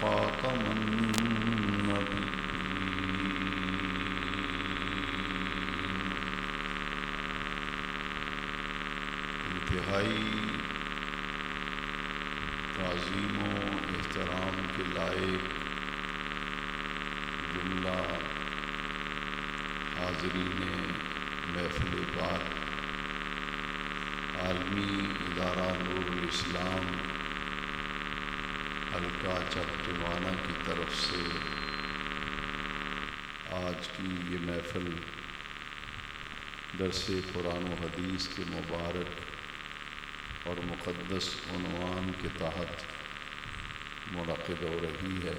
خاتم النبی انتہائی تعظیم و احترام کے لائق جملہ حاضرین محفل پاک عالمی ادارہ نور الاسلام حلقہ چکٹوانہ کی طرف سے آج کی یہ محفل درس قرآن و حدیث کے مبارک اور مقدس عنوان کے تحت منعقد ہو رہی ہے۔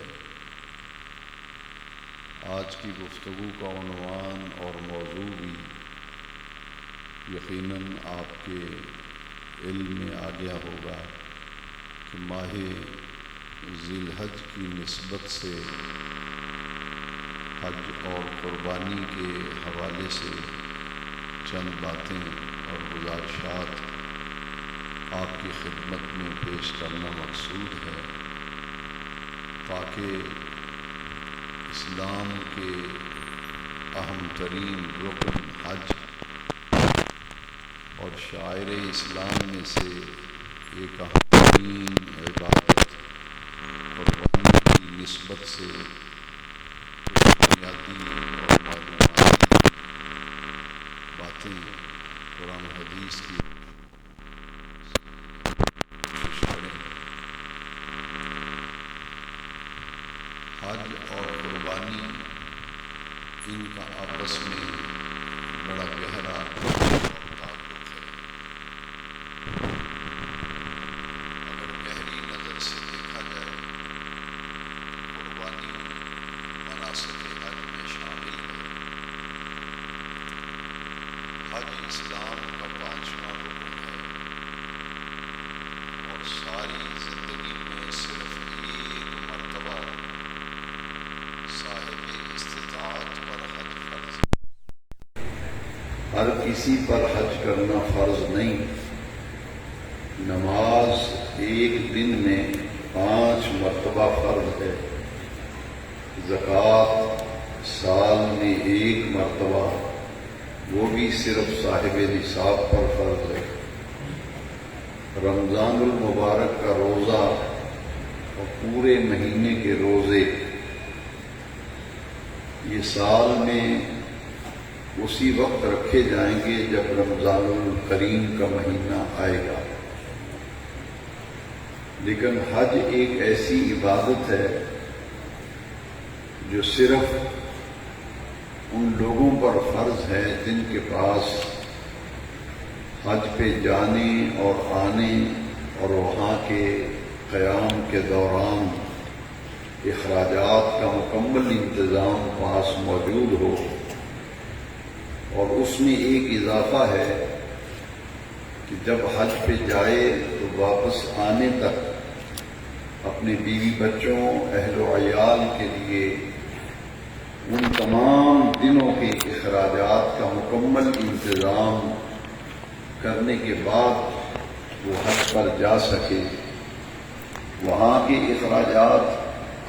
آج کی گفتگو کا عنوان اور موضوع بھی یقیناً آپ کے علم میں آ گیا ہوگا کہ ماہ ذی الحج کی نسبت سے حج اور قربانی کے حوالے سے چند باتیں اور گزارشات آپ کی خدمت میں پیش کرنا مقصود ہے تاکہ اسلام کے اہم ترین رکن حج اور شعائر اسلام میں سے ایک اہم ترین عبادت قربانی کی نسبت سے بنیادی اور معلوماتی باتیں قرآن و حدیث کی حج اور قربانی ان کا آپس میں بڑا گہرا تعلق ہے۔ اگر گہری نظر سے دیکھا جائے قربانی مناسک حج میں شامل ہے۔ حج اسلام کا 5واں رکن ہے اور ساری زندگی میں صرف ایک مرتبہ صاحب استطاعت پر حج فرض ہے۔ ہر کسی پر حج کرنا فرض نہیں۔ نماز ایک دن میں 5 مرتبہ فرض ہے۔ زکوٰۃ سال میں 1 مرتبہ، وہ بھی صرف صاحب نصاب پر فرض ہے۔ رمضان المبارک کا روزہ اور پورے مہینے کے روزے یہ سال میں اسی وقت رکھے جائیں گے جب رمضان الکریم کا مہینہ آئے گا، لیکن حج ایک ایسی عبادت ہے جو صرف ان لوگوں پر فرض ہے جن کے پاس حج پہ جانے اور آنے اور وہاں کے قیام کے دوران اخراجات کا مکمل انتظام پاس موجود ہو۔ اور اس میں ایک اضافہ ہے کہ جب حج پہ جائے تو واپس آنے تک اپنے بیوی بچوں اہل و عیال کے لیے ان تمام دنوں کے اخراجات کا مکمل انتظام کرنے کے بعد وہ حج پر جا سکے۔ وہاں کے اخراجات،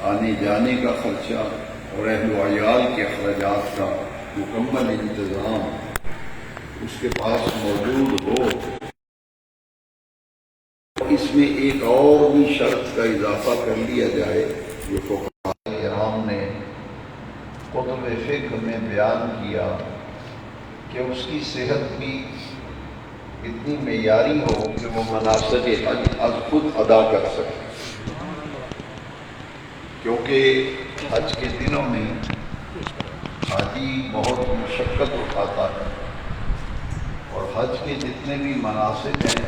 آنے جانے کا خرچہ اور اہل و عیال کے اخراجات کا مکمل انتظام اس کے پاس موجود ہو۔ اس میں ایک اور بھی شرط کا اضافہ کر لیا جائے جو فقہاء کرام نے کتب فقہ میں بیان کیا کہ اس کی صحت بھی اتنی معیاری ہو کہ وہ مناسک حج از خود ادا کر سکے، کیونکہ حج کے دنوں میں حاجی بہت مشقت اٹھاتا ہے اور حج کے جتنے بھی مناسک ہیں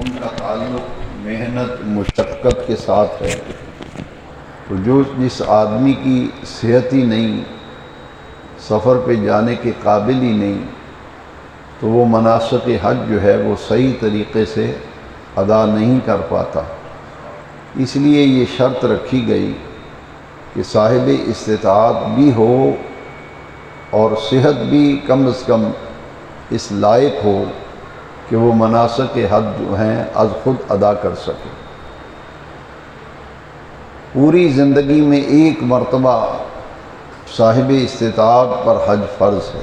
ان کا تعلق محنت مشقت کے ساتھ ہے۔ تو جس آدمی کی صحت ہی نہیں، سفر پہ جانے کے قابل ہی نہیں، تو وہ مناسک حج جو ہے وہ صحیح طریقے سے ادا نہیں کر پاتا۔ اس لیے یہ شرط رکھی گئی کہ صاحب استطاعت بھی ہو اور صحت بھی کم از کم اس لائق ہو کہ وہ مناسک حج جو ہیں از خود ادا کر سکے۔ پوری زندگی میں ایک مرتبہ صاحب استطاعت پر حج فرض ہے۔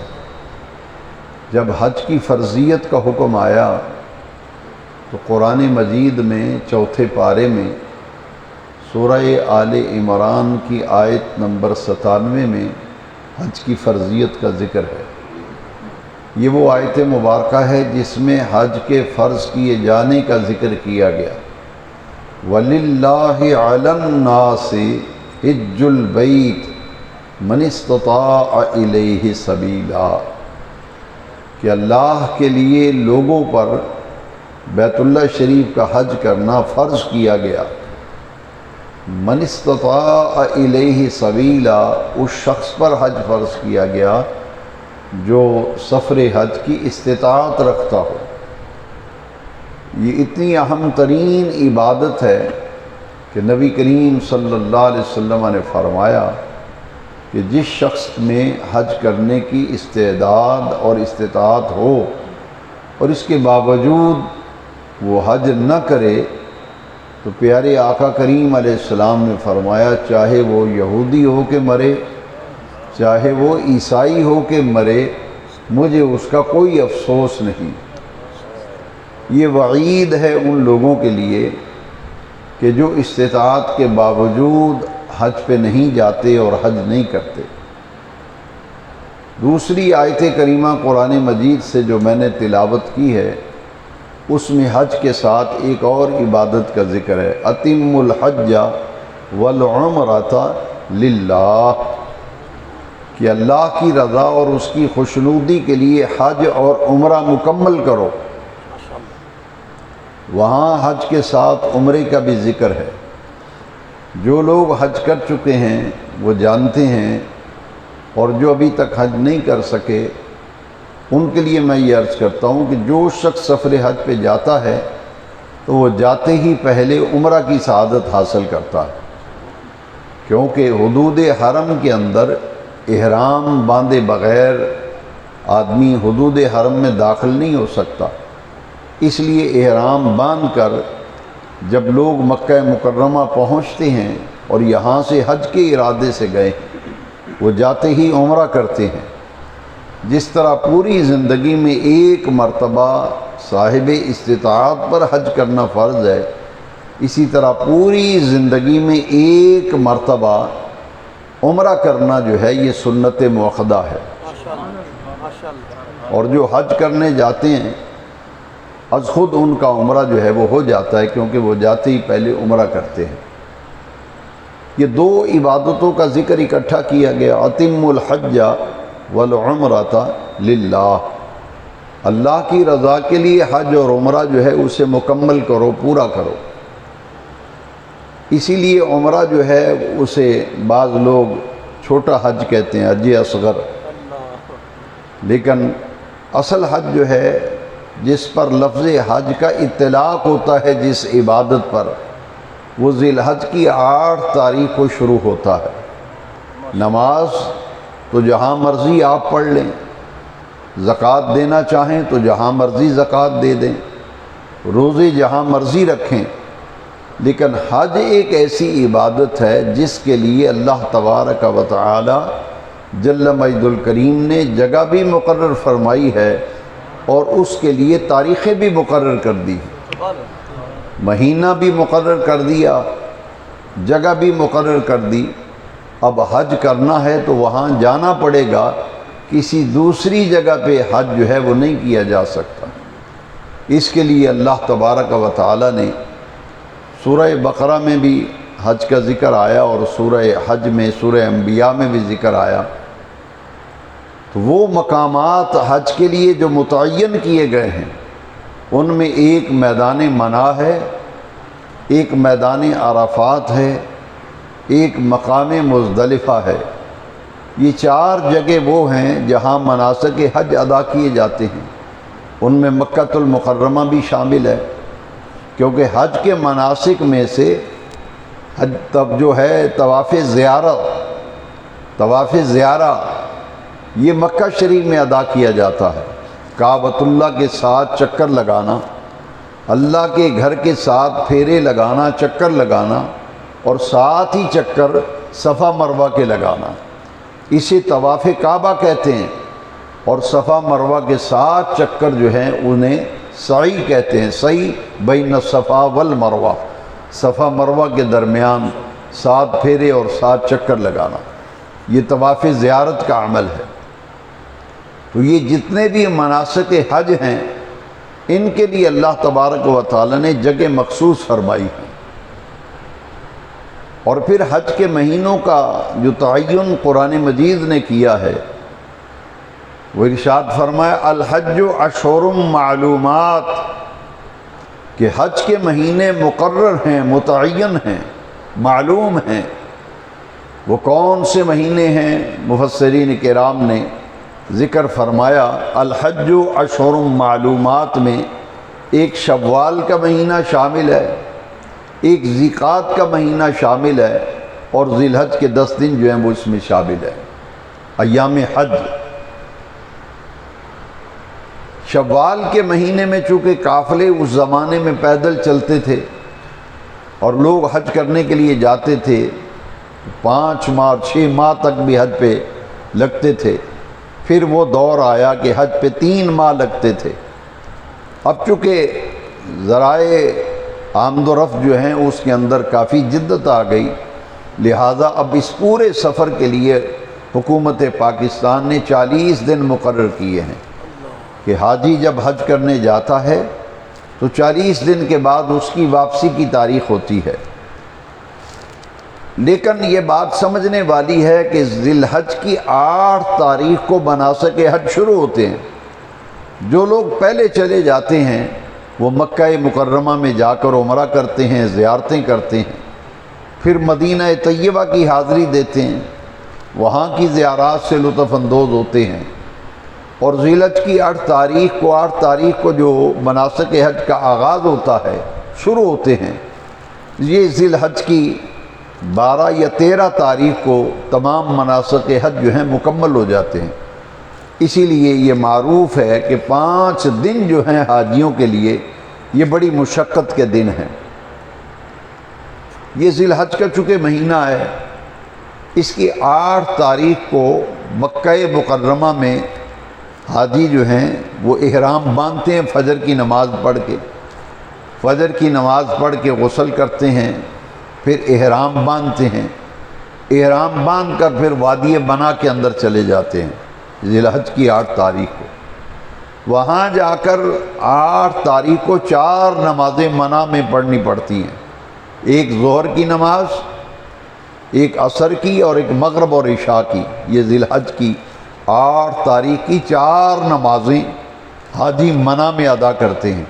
جب حج کی فرضیت کا حکم آیا تو قرآن مجید میں چوتھے پارے میں سورہ آل عمران کی آیت نمبر 97 میں حج کی فرضیت کا ذکر ہے۔ یہ وہ آیت مبارکہ ہے جس میں حج کے فرض کیے جانے کا ذکر کیا گیا۔ وَلِلَّهِ عَلَى النَّاسِ حِجُّ الْبَيْتِ مَنِ اسْتَطَاعَ إِلَيْهِ سَبِيلًا، کہ اللہ کے لیے لوگوں پر بیت اللہ شریف کا حج کرنا فرض کیا گیا۔ من استطاع الیہ سبیلا، اس شخص پر حج فرض کیا گیا جو سفر حج کی استطاعت رکھتا ہو۔ یہ اتنی اہم ترین عبادت ہے کہ نبی کریم صلی اللہ علیہ وسلم نے فرمایا کہ جس شخص میں حج کرنے کی استعداد اور استطاعت ہو اور اس کے باوجود وہ حج نہ کرے تو پیارے آقا کریم علیہ السلام نے فرمایا چاہے وہ یہودی ہو کے مرے، چاہے وہ عیسائی ہو کے مرے، مجھے اس کا کوئی افسوس نہیں۔ یہ وعید ہے ان لوگوں کے لیے کہ جو استطاعت کے باوجود حج پہ نہیں جاتے اور حج نہیں کرتے۔ دوسری آیت کریمہ قرآن مجید سے جو میں نے تلاوت کی ہے اس میں حج کے ساتھ ایک اور عبادت کا ذکر ہے، اتم الحج والعمرۃ للہ، کہ اللہ کی رضا اور اس کی خوشنودی کے لیے حج اور عمرہ مکمل کرو۔ وہاں حج کے ساتھ عمرے کا بھی ذکر ہے۔ جو لوگ حج کر چکے ہیں وہ جانتے ہیں، اور جو ابھی تک حج نہیں کر سکے ان کے لیے میں یہ عرض کرتا ہوں کہ جو شخص سفر حج پہ جاتا ہے تو وہ جاتے ہی پہلے عمرہ کی سعادت حاصل کرتا ہے، کیونکہ حدود حرم کے اندر احرام باندھے بغیر آدمی حدود حرم میں داخل نہیں ہو سکتا۔ اس لیے احرام باندھ کر جب لوگ مکہ مکرمہ پہنچتے ہیں اور یہاں سے حج کے ارادے سے گئے وہ جاتے ہی عمرہ کرتے ہیں۔ جس طرح پوری زندگی میں ایک مرتبہ صاحب استطاعت پر حج کرنا فرض ہے، اسی طرح پوری زندگی میں ایک مرتبہ عمرہ کرنا جو ہے یہ سنت مؤکدہ ہے۔ اور جو حج کرنے جاتے ہیں از خود ان کا عمرہ جو ہے وہ ہو جاتا ہے، کیونکہ وہ جاتے ہی پہلے عمرہ کرتے ہیں۔ یہ دو عبادتوں کا ذکر اکٹھا کیا گیا، اتم الحج والعمرۃ للہ، اللہ کی رضا کے لیے حج اور عمرہ جو ہے اسے مکمل کرو، پورا کرو۔ اسی لیے عمرہ جو ہے اسے بعض لوگ چھوٹا حج کہتے ہیں، حج اصغر، لیکن اصل حج جو ہے جس پر لفظ حج کا اطلاق ہوتا ہے جس عبادت پر، وہ ذی الحج کی 8 تاریخ کو شروع ہوتا ہے۔ نماز تو جہاں مرضی آپ پڑھ لیں، زکوٰۃ دینا چاہیں تو جہاں مرضی زکوٰۃ دے دیں، روزے جہاں مرضی رکھیں، لیکن حج ایک ایسی عبادت ہے جس کے لیے اللہ تبارک و تعالی جل مجد الکریم نے جگہ بھی مقرر فرمائی ہے اور اس کے لیے تاریخیں بھی مقرر کر دی، مہینہ بھی مقرر کر دیا، جگہ بھی مقرر کر دی۔ اب حج کرنا ہے تو وہاں جانا پڑے گا، کسی دوسری جگہ پہ حج جو ہے وہ نہیں کیا جا سکتا۔ اس کے لیے اللہ تبارک و تعالی نے سورہ بقرہ میں بھی حج کا ذکر آیا اور سورہ حج میں، سورہ انبیاء میں بھی ذکر آیا۔ تو وہ مقامات حج کے لیے جو متعین کیے گئے ہیں ان میں ایک میدان منی ہے، ایک میدان عرفات ہے، ایک مقام مزدلفہ ہے۔ یہ 4 جگہ وہ ہیں جہاں مناسک حج ادا کیے جاتے ہیں۔ ان میں مکہ المکرمہ بھی شامل ہے، کیونکہ حج کے مناسک میں سے حج تب جو ہے طواف زیارہ یہ مکہ شریف میں ادا کیا جاتا ہے۔ کعبۃ اللہ کے ساتھ چکر لگانا، اللہ کے گھر کے ساتھ پھیرے لگانا، چکر لگانا، اور 7 ہی چکر صفا مروہ کے لگانا، اسے طواف کعبہ کہتے ہیں، اور صفا مروہ کے 7 چکر جو ہیں انہیں سعی کہتے ہیں۔ سعی بین الصفا والمروہ، صفا مروہ کے درمیان 7 پھیرے اور 7 چکر لگانا، یہ طواف زیارت کا عمل ہے۔ تو یہ جتنے بھی مناسک حج ہیں ان کے لیے اللہ تبارک و تعالی نے جگہ مخصوص فرمائی ہے۔ اور پھر حج کے مہینوں کا جو تعین قرآن مجید نے کیا ہے، وہ ارشاد فرمایا الحج اشہر معلومات، کہ حج کے مہینے مقرر ہیں، متعین ہیں، معلوم ہیں۔ وہ کون سے مہینے ہیں؟ مفسرین کرام نے ذکر فرمایا الحج اشہر معلومات میں ایک شوال کا مہینہ شامل ہے، ایک ذیقعد کا مہینہ شامل ہے، اور ذی الحج کے 10 دن جو ہیں وہ اس میں شامل ہے، ایام حج۔ شوال کے مہینے میں چونکہ قافلے اس زمانے میں پیدل چلتے تھے اور لوگ حج کرنے کے لیے جاتے تھے، 5 ماہ 6 ماہ تک بھی حج پہ لگتے تھے۔ پھر وہ دور آیا کہ حج پہ 3 ماہ لگتے تھے۔ اب چونکہ ذرائع آمد و رفت جو ہیں اس کے اندر کافی جدت آ گئی، لہٰذا اب اس پورے سفر کے لیے حکومت پاکستان نے 40 دن مقرر کیے ہیں کہ حاجی جب حج کرنے جاتا ہے تو 40 دن کے بعد اس کی واپسی کی تاریخ ہوتی ہے۔ لیکن یہ بات سمجھنے والی ہے کہ ذی الحج کی 8 تاریخ کو مناسک حج شروع ہوتے ہیں۔ جو لوگ پہلے چلے جاتے ہیں وہ مکہ مکرمہ میں جا کر عمرہ کرتے ہیں، زیارتیں کرتے ہیں، پھر مدینہ طیبہ کی حاضری دیتے ہیں، وہاں کی زیارات سے لطف اندوز ہوتے ہیں، اور ذی الحج کی 8 تاریخ کو جو مناسک حج کا آغاز ہوتا ہے، شروع ہوتے ہیں۔ یہ ذی الحج کی 12 یا 13 تاریخ کو تمام مناسک حج جو ہیں مکمل ہو جاتے ہیں۔ اسی لیے یہ معروف ہے کہ 5 دن جو ہیں حاجیوں کے لیے یہ بڑی مشقت کے دن ہیں۔ یہ ذی الحج کا چونکہ مہینہ ہے، اس کی 8 تاریخ کو مکہ مکرمہ میں حاجی جو ہیں وہ احرام باندھتے ہیں، فجر کی نماز پڑھ کے، فجر کی نماز پڑھ کے غسل کرتے ہیں، پھر احرام باندھتے ہیں، احرام باندھ کر پھر وادی بنا کے اندر چلے جاتے ہیں ذی الحج کی 8 تاریخ کو۔ وہاں جا کر 8 تاریخ کو 4 نمازیں منع میں پڑھنی پڑتی ہیں، ایک ظہر کی نماز، ایک عصر کی، اور ایک مغرب اور عشاء کی۔ یہ ذی الحج کی 8 تاریخ کی 4 نمازیں حاجی منع میں ادا کرتے ہیں۔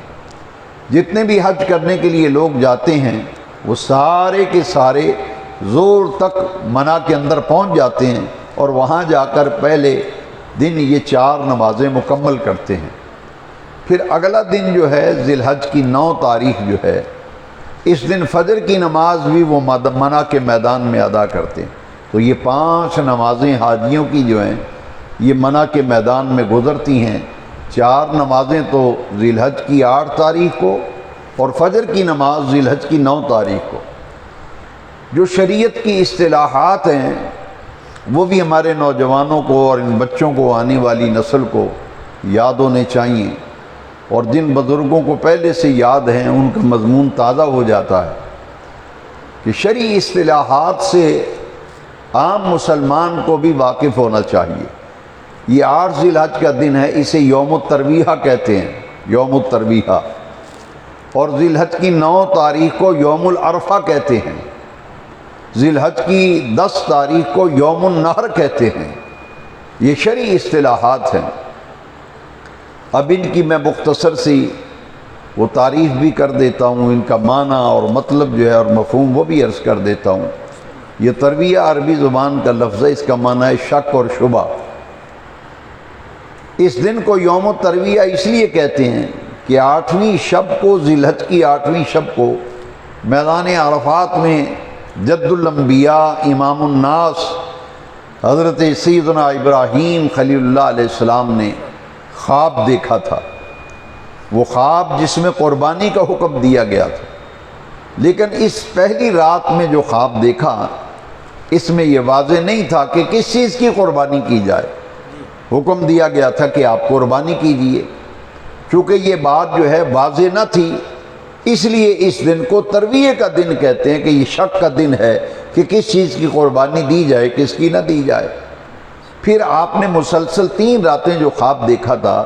جتنے بھی حج کرنے کے لیے لوگ جاتے ہیں وہ سارے کے سارے زور تک منع کے اندر پہنچ جاتے ہیں، اور وہاں جا کر پہلے دن یہ 4 نمازیں مکمل کرتے ہیں۔ پھر اگلا دن جو ہے ذی الحج کی 9 تاریخ جو ہے، اس دن فجر کی نماز بھی وہ منع کے میدان میں ادا کرتے ہیں۔ تو یہ 5 نمازیں حاجیوں کی جو ہیں یہ منع کے میدان میں گزرتی ہیں۔ 4 نمازیں تو ذی الحج کی 8 تاریخ کو، اور فجر کی نماز ذی الحج کی 9 تاریخ کو۔ جو شریعت کی اصطلاحات ہیں وہ بھی ہمارے نوجوانوں کو اور ان بچوں کو، آنے والی نسل کو یاد ہونے چاہیے، اور جن بزرگوں کو پہلے سے یاد ہیں ان کا مضمون تازہ ہو جاتا ہے کہ شرعی اصطلاحات سے عام مسلمان کو بھی واقف ہونا چاہیے۔ یہ 8 ذی الحج کا دن ہے، اسے یوم الترویہ کہتے ہیں، یوم الترویہ، اور ذی الحج کی 9 تاریخ کو یوم العرفہ کہتے ہیں، ذی الحج کی 10 تاریخ کو یوم النحر کہتے ہیں۔ یہ شرعی اصطلاحات ہیں۔ اب ان کی میں مختصر سی وہ تعریف بھی کر دیتا ہوں، ان کا معنی اور مطلب جو ہے اور مفہوم وہ بھی عرض کر دیتا ہوں۔ یہ ترویہ عربی زبان کا لفظ ہے، اس کا معنی ہے شک اور شبہ۔ اس دن کو یوم الترویہ اس لیے کہتے ہیں کہ 8ویں شب کو، ذی الحج کی 8ویں شب کو میدان عرفات میں جد الانبیاء امام الناس حضرت سیدنا ابراہیم خلیل اللہ علیہ السلام نے خواب دیکھا تھا۔ وہ خواب جس میں قربانی کا حکم دیا گیا تھا، لیکن اس پہلی رات میں جو خواب دیکھا اس میں یہ واضح نہیں تھا کہ کس چیز کی قربانی کی جائے۔ حکم دیا گیا تھا کہ آپ قربانی کیجئے۔ چونکہ یہ بات جو ہے واضح نہ تھی، اس لیے اس دن کو ترویہ کا دن کہتے ہیں کہ یہ شک کا دن ہے کہ کس چیز کی قربانی دی جائے کس کی نہ دی جائے۔ پھر آپ نے مسلسل 3 راتیں جو خواب دیکھا تھا،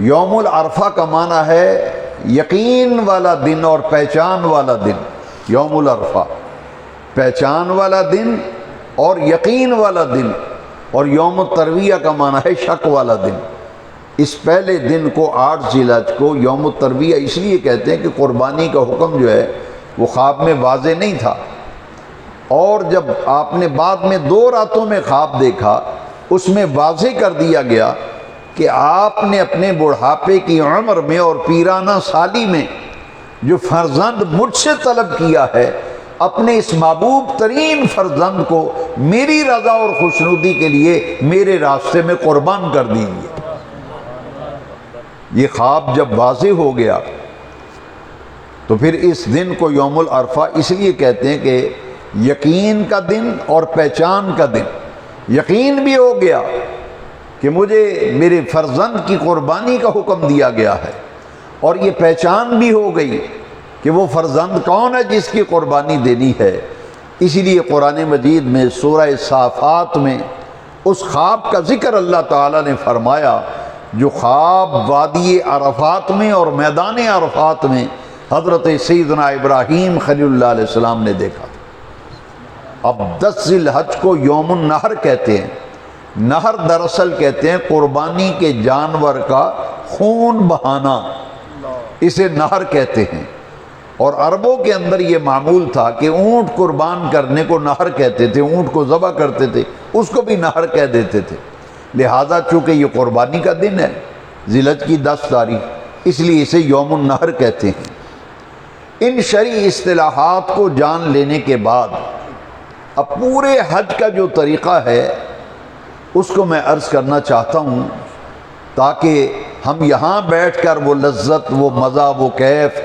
یوم العرفہ کا معنی ہے یقین والا دن اور پہچان والا دن۔ یوم العرفہ پہچان والا دن اور یقین والا دن، اور یوم الترویہ کا معنی ہے شک والا دن۔ اس پہلے دن کو 8 ذی الحجہ کو یوم الترویہ اس لیے کہتے ہیں کہ قربانی کا حکم جو ہے وہ خواب میں واضح نہیں تھا، اور جب آپ نے بعد میں 2 راتوں میں خواب دیکھا اس میں واضح کر دیا گیا کہ آپ نے اپنے بڑھاپے کی عمر میں اور پیرانہ سالی میں جو فرزند مجھ سے طلب کیا ہے، اپنے اس محبوب ترین فرزند کو میری رضا اور خوشنودی کے لیے میرے راستے میں قربان کر دیجیے۔ یہ خواب جب واضح ہو گیا تو پھر اس دن کو یوم العرفہ اس لیے کہتے ہیں کہ یقین کا دن اور پہچان کا دن۔ یقین بھی ہو گیا کہ مجھے میرے فرزند کی قربانی کا حکم دیا گیا ہے، اور یہ پہچان بھی ہو گئی کہ وہ فرزند کون ہے جس کی قربانی دینی ہے۔ اسی لیے قرآن مجید میں سورہ صافات میں اس خواب کا ذکر اللہ تعالیٰ نے فرمایا جو خواب وادی عرفات میں اور میدان عرفات میں حضرت سیدنا ابراہیم خلیل اللہ علیہ السلام نے دیکھا۔ اب 10 ذی الحجہ کو یوم النحر کہتے ہیں۔ نہر دراصل کہتے ہیں قربانی کے جانور کا خون بہانا، اسے نہر کہتے ہیں۔ اور عربوں کے اندر یہ معمول تھا کہ اونٹ قربان کرنے کو نہر کہتے تھے، اونٹ کو ذبح کرتے تھے اس کو بھی نہر کہہ دیتے تھے۔ لہٰذا چونکہ یہ قربانی کا دن ہے، ذی الحجہ کی 10 تاریخ، اس لیے اسے یوم النحر کہتے ہیں۔ ان شرعی اصطلاحات کو جان لینے کے بعد اب پورے حج کا جو طریقہ ہے اس کو میں عرض کرنا چاہتا ہوں، تاکہ ہم یہاں بیٹھ کر وہ لذت، وہ مزہ، وہ کیف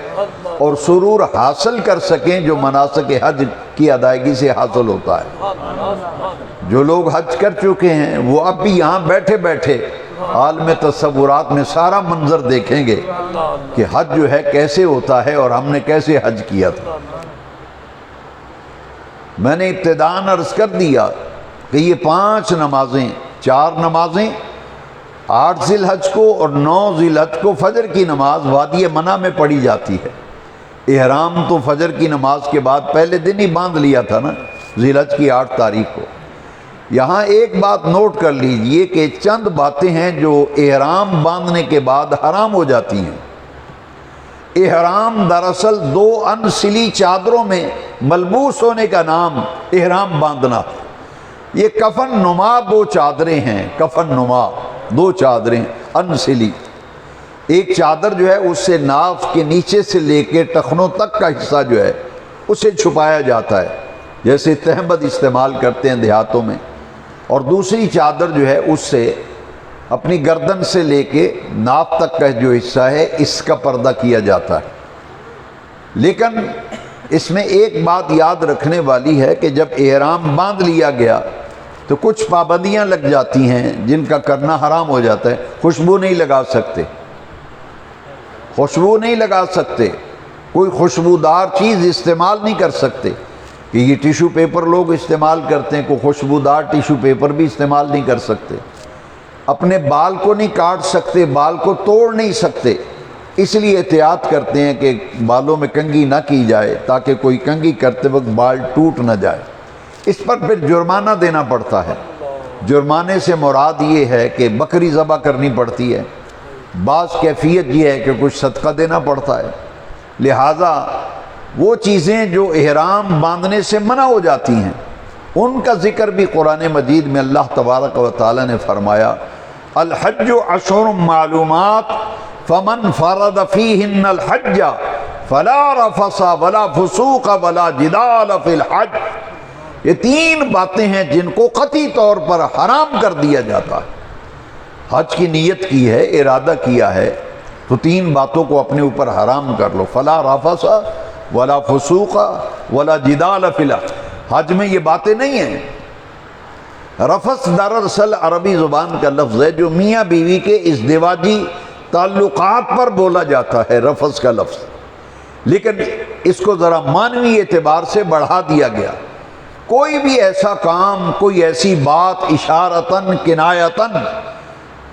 اور سرور حاصل کر سکیں جو مناسک حج کی ادائیگی سے حاصل ہوتا ہے۔ جو لوگ حج کر چکے ہیں وہ اب بھی یہاں بیٹھے بیٹھے عالم تصورات میں سارا منظر دیکھیں گے کہ حج جو ہے کیسے ہوتا ہے اور ہم نے کیسے حج کیا تھا۔ میں نے ابتداءً عرض کر دیا کہ یہ 5 نمازیں، 4 نمازیں 8 ذی الحجہ کو اور 9 ذی الحجہ کو فجر کی نماز وادی منی میں پڑھی جاتی ہے۔ احرام تو فجر کی نماز کے بعد پہلے دن ہی باندھ لیا تھا نا، ذی الحجہ کی 8 تاریخ کو۔ یہاں ایک بات نوٹ کر لیجئے کہ چند باتیں ہیں جو احرام باندھنے کے بعد حرام ہو جاتی ہیں۔ احرام دراصل 2 انسلی چادروں میں ملبوس ہونے کا نام احرام باندھنا۔ یہ کفن نما 2 چادریں ہیں، کفن نما 2 چادریں انسلی۔ ایک چادر جو ہے اس سے ناف کے نیچے سے لے کے ٹخنوں تک کا حصہ جو ہے اسے چھپایا جاتا ہے، جیسے تہمد استعمال کرتے ہیں دیہاتوں میں، اور دوسری چادر جو ہے اس سے اپنی گردن سے لے کے ناف تک کا جو حصہ ہے اس کا پردہ کیا جاتا ہے۔ لیکن اس میں ایک بات یاد رکھنے والی ہے کہ جب احرام باندھ لیا گیا تو کچھ پابندیاں لگ جاتی ہیں جن کا کرنا حرام ہو جاتا ہے۔ خوشبو نہیں لگا سکتے، خوشبو نہیں لگا سکتے، کوئی خوشبودار چیز استعمال نہیں کر سکتے کہ یہ ٹیشو پیپر لوگ استعمال کرتے ہیں، کوئی خوشبودار ٹیشو پیپر بھی استعمال نہیں کر سکتے۔ اپنے بال کو نہیں کاٹ سکتے، بال کو توڑ نہیں سکتے، اس لیے احتیاط کرتے ہیں کہ بالوں میں کنگھی نہ کی جائے تاکہ کوئی کنگھی کرتے وقت بال ٹوٹ نہ جائے۔ اس پر پھر جرمانہ دینا پڑتا ہے۔ جرمانے سے مراد یہ ہے کہ بکری ذبح کرنی پڑتی ہے، بعض کیفیت یہ ہے کہ کچھ صدقہ دینا پڑتا ہے۔ لہٰذا وہ چیزیں جو احرام باندھنے سے منع ہو جاتی ہیں ان کا ذکر بھی قرآن مجید میں اللہ تبارک و تعالی نے فرمایا، الحج اشہر معلومات فمن فرض فیہن الحج فلا رفث ولا فسوق ولا جدال فی الحج۔ یہ 3 باتیں ہیں جن کو قطعی طور پر حرام کر دیا جاتا ہے۔ حج کی نیت کی ہے، ارادہ کیا ہے تو 3 باتوں کو اپنے اوپر حرام کر لو، فلا رفث ولا فسوق ولا جدال فی الحج، حج میں یہ باتیں نہیں ہیں۔ رفث دراصل عربی زبان کا لفظ ہے جو میاں بیوی کے ازدواجی تعلقات پر بولا جاتا ہے، رفث کا لفظ، لیکن اس کو ذرا معنوی اعتبار سے بڑھا دیا گیا۔ کوئی بھی ایسا کام، کوئی ایسی بات اشارتاً کنایتاً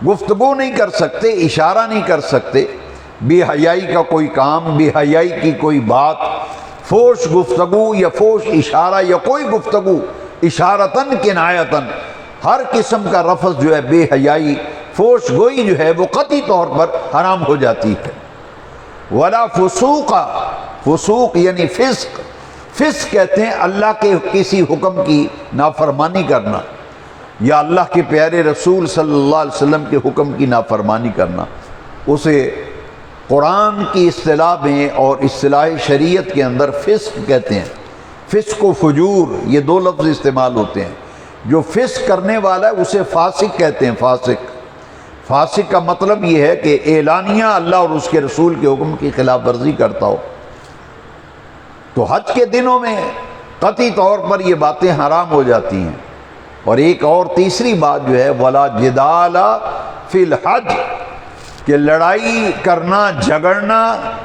گفتگو نہیں کر سکتے، اشارہ نہیں کر سکتے، بے حیائی کا کوئی کام، بے حیائی کی کوئی بات، فوش گفتگو یا فوش اشارہ یا کوئی گفتگو اشارتاً کنایتاً، ہر قسم کا رفض جو ہے بے حیائی، فوش گوئی جو ہے وہ قطعی طور پر حرام ہو جاتی ہے۔ ولا فسوق، فسوق یعنی فسق، فسق کہتے ہیں اللہ کے کسی حکم کی نافرمانی کرنا یا اللہ کے پیارے رسول صلی اللہ علیہ وسلم کے حکم کی نافرمانی کرنا، اسے قرآن کی اصطلاح میں اور اصطلاح شریعت کے اندر فسق کہتے ہیں۔ فسق و فجور یہ دو لفظ استعمال ہوتے ہیں۔ جو فسق کرنے والا ہے اسے فاسق کہتے ہیں، فاسق۔ فاسق کا مطلب یہ ہے کہ اعلانیہ اللہ اور اس کے رسول کے حکم کی خلاف ورزی کرتا ہو۔ تو حج کے دنوں میں قطعی طور پر یہ باتیں حرام ہو جاتی ہیں۔ اور ایک اور تیسری بات جو ہے ولا جدال فی الحج، کہ لڑائی کرنا، جھگڑنا،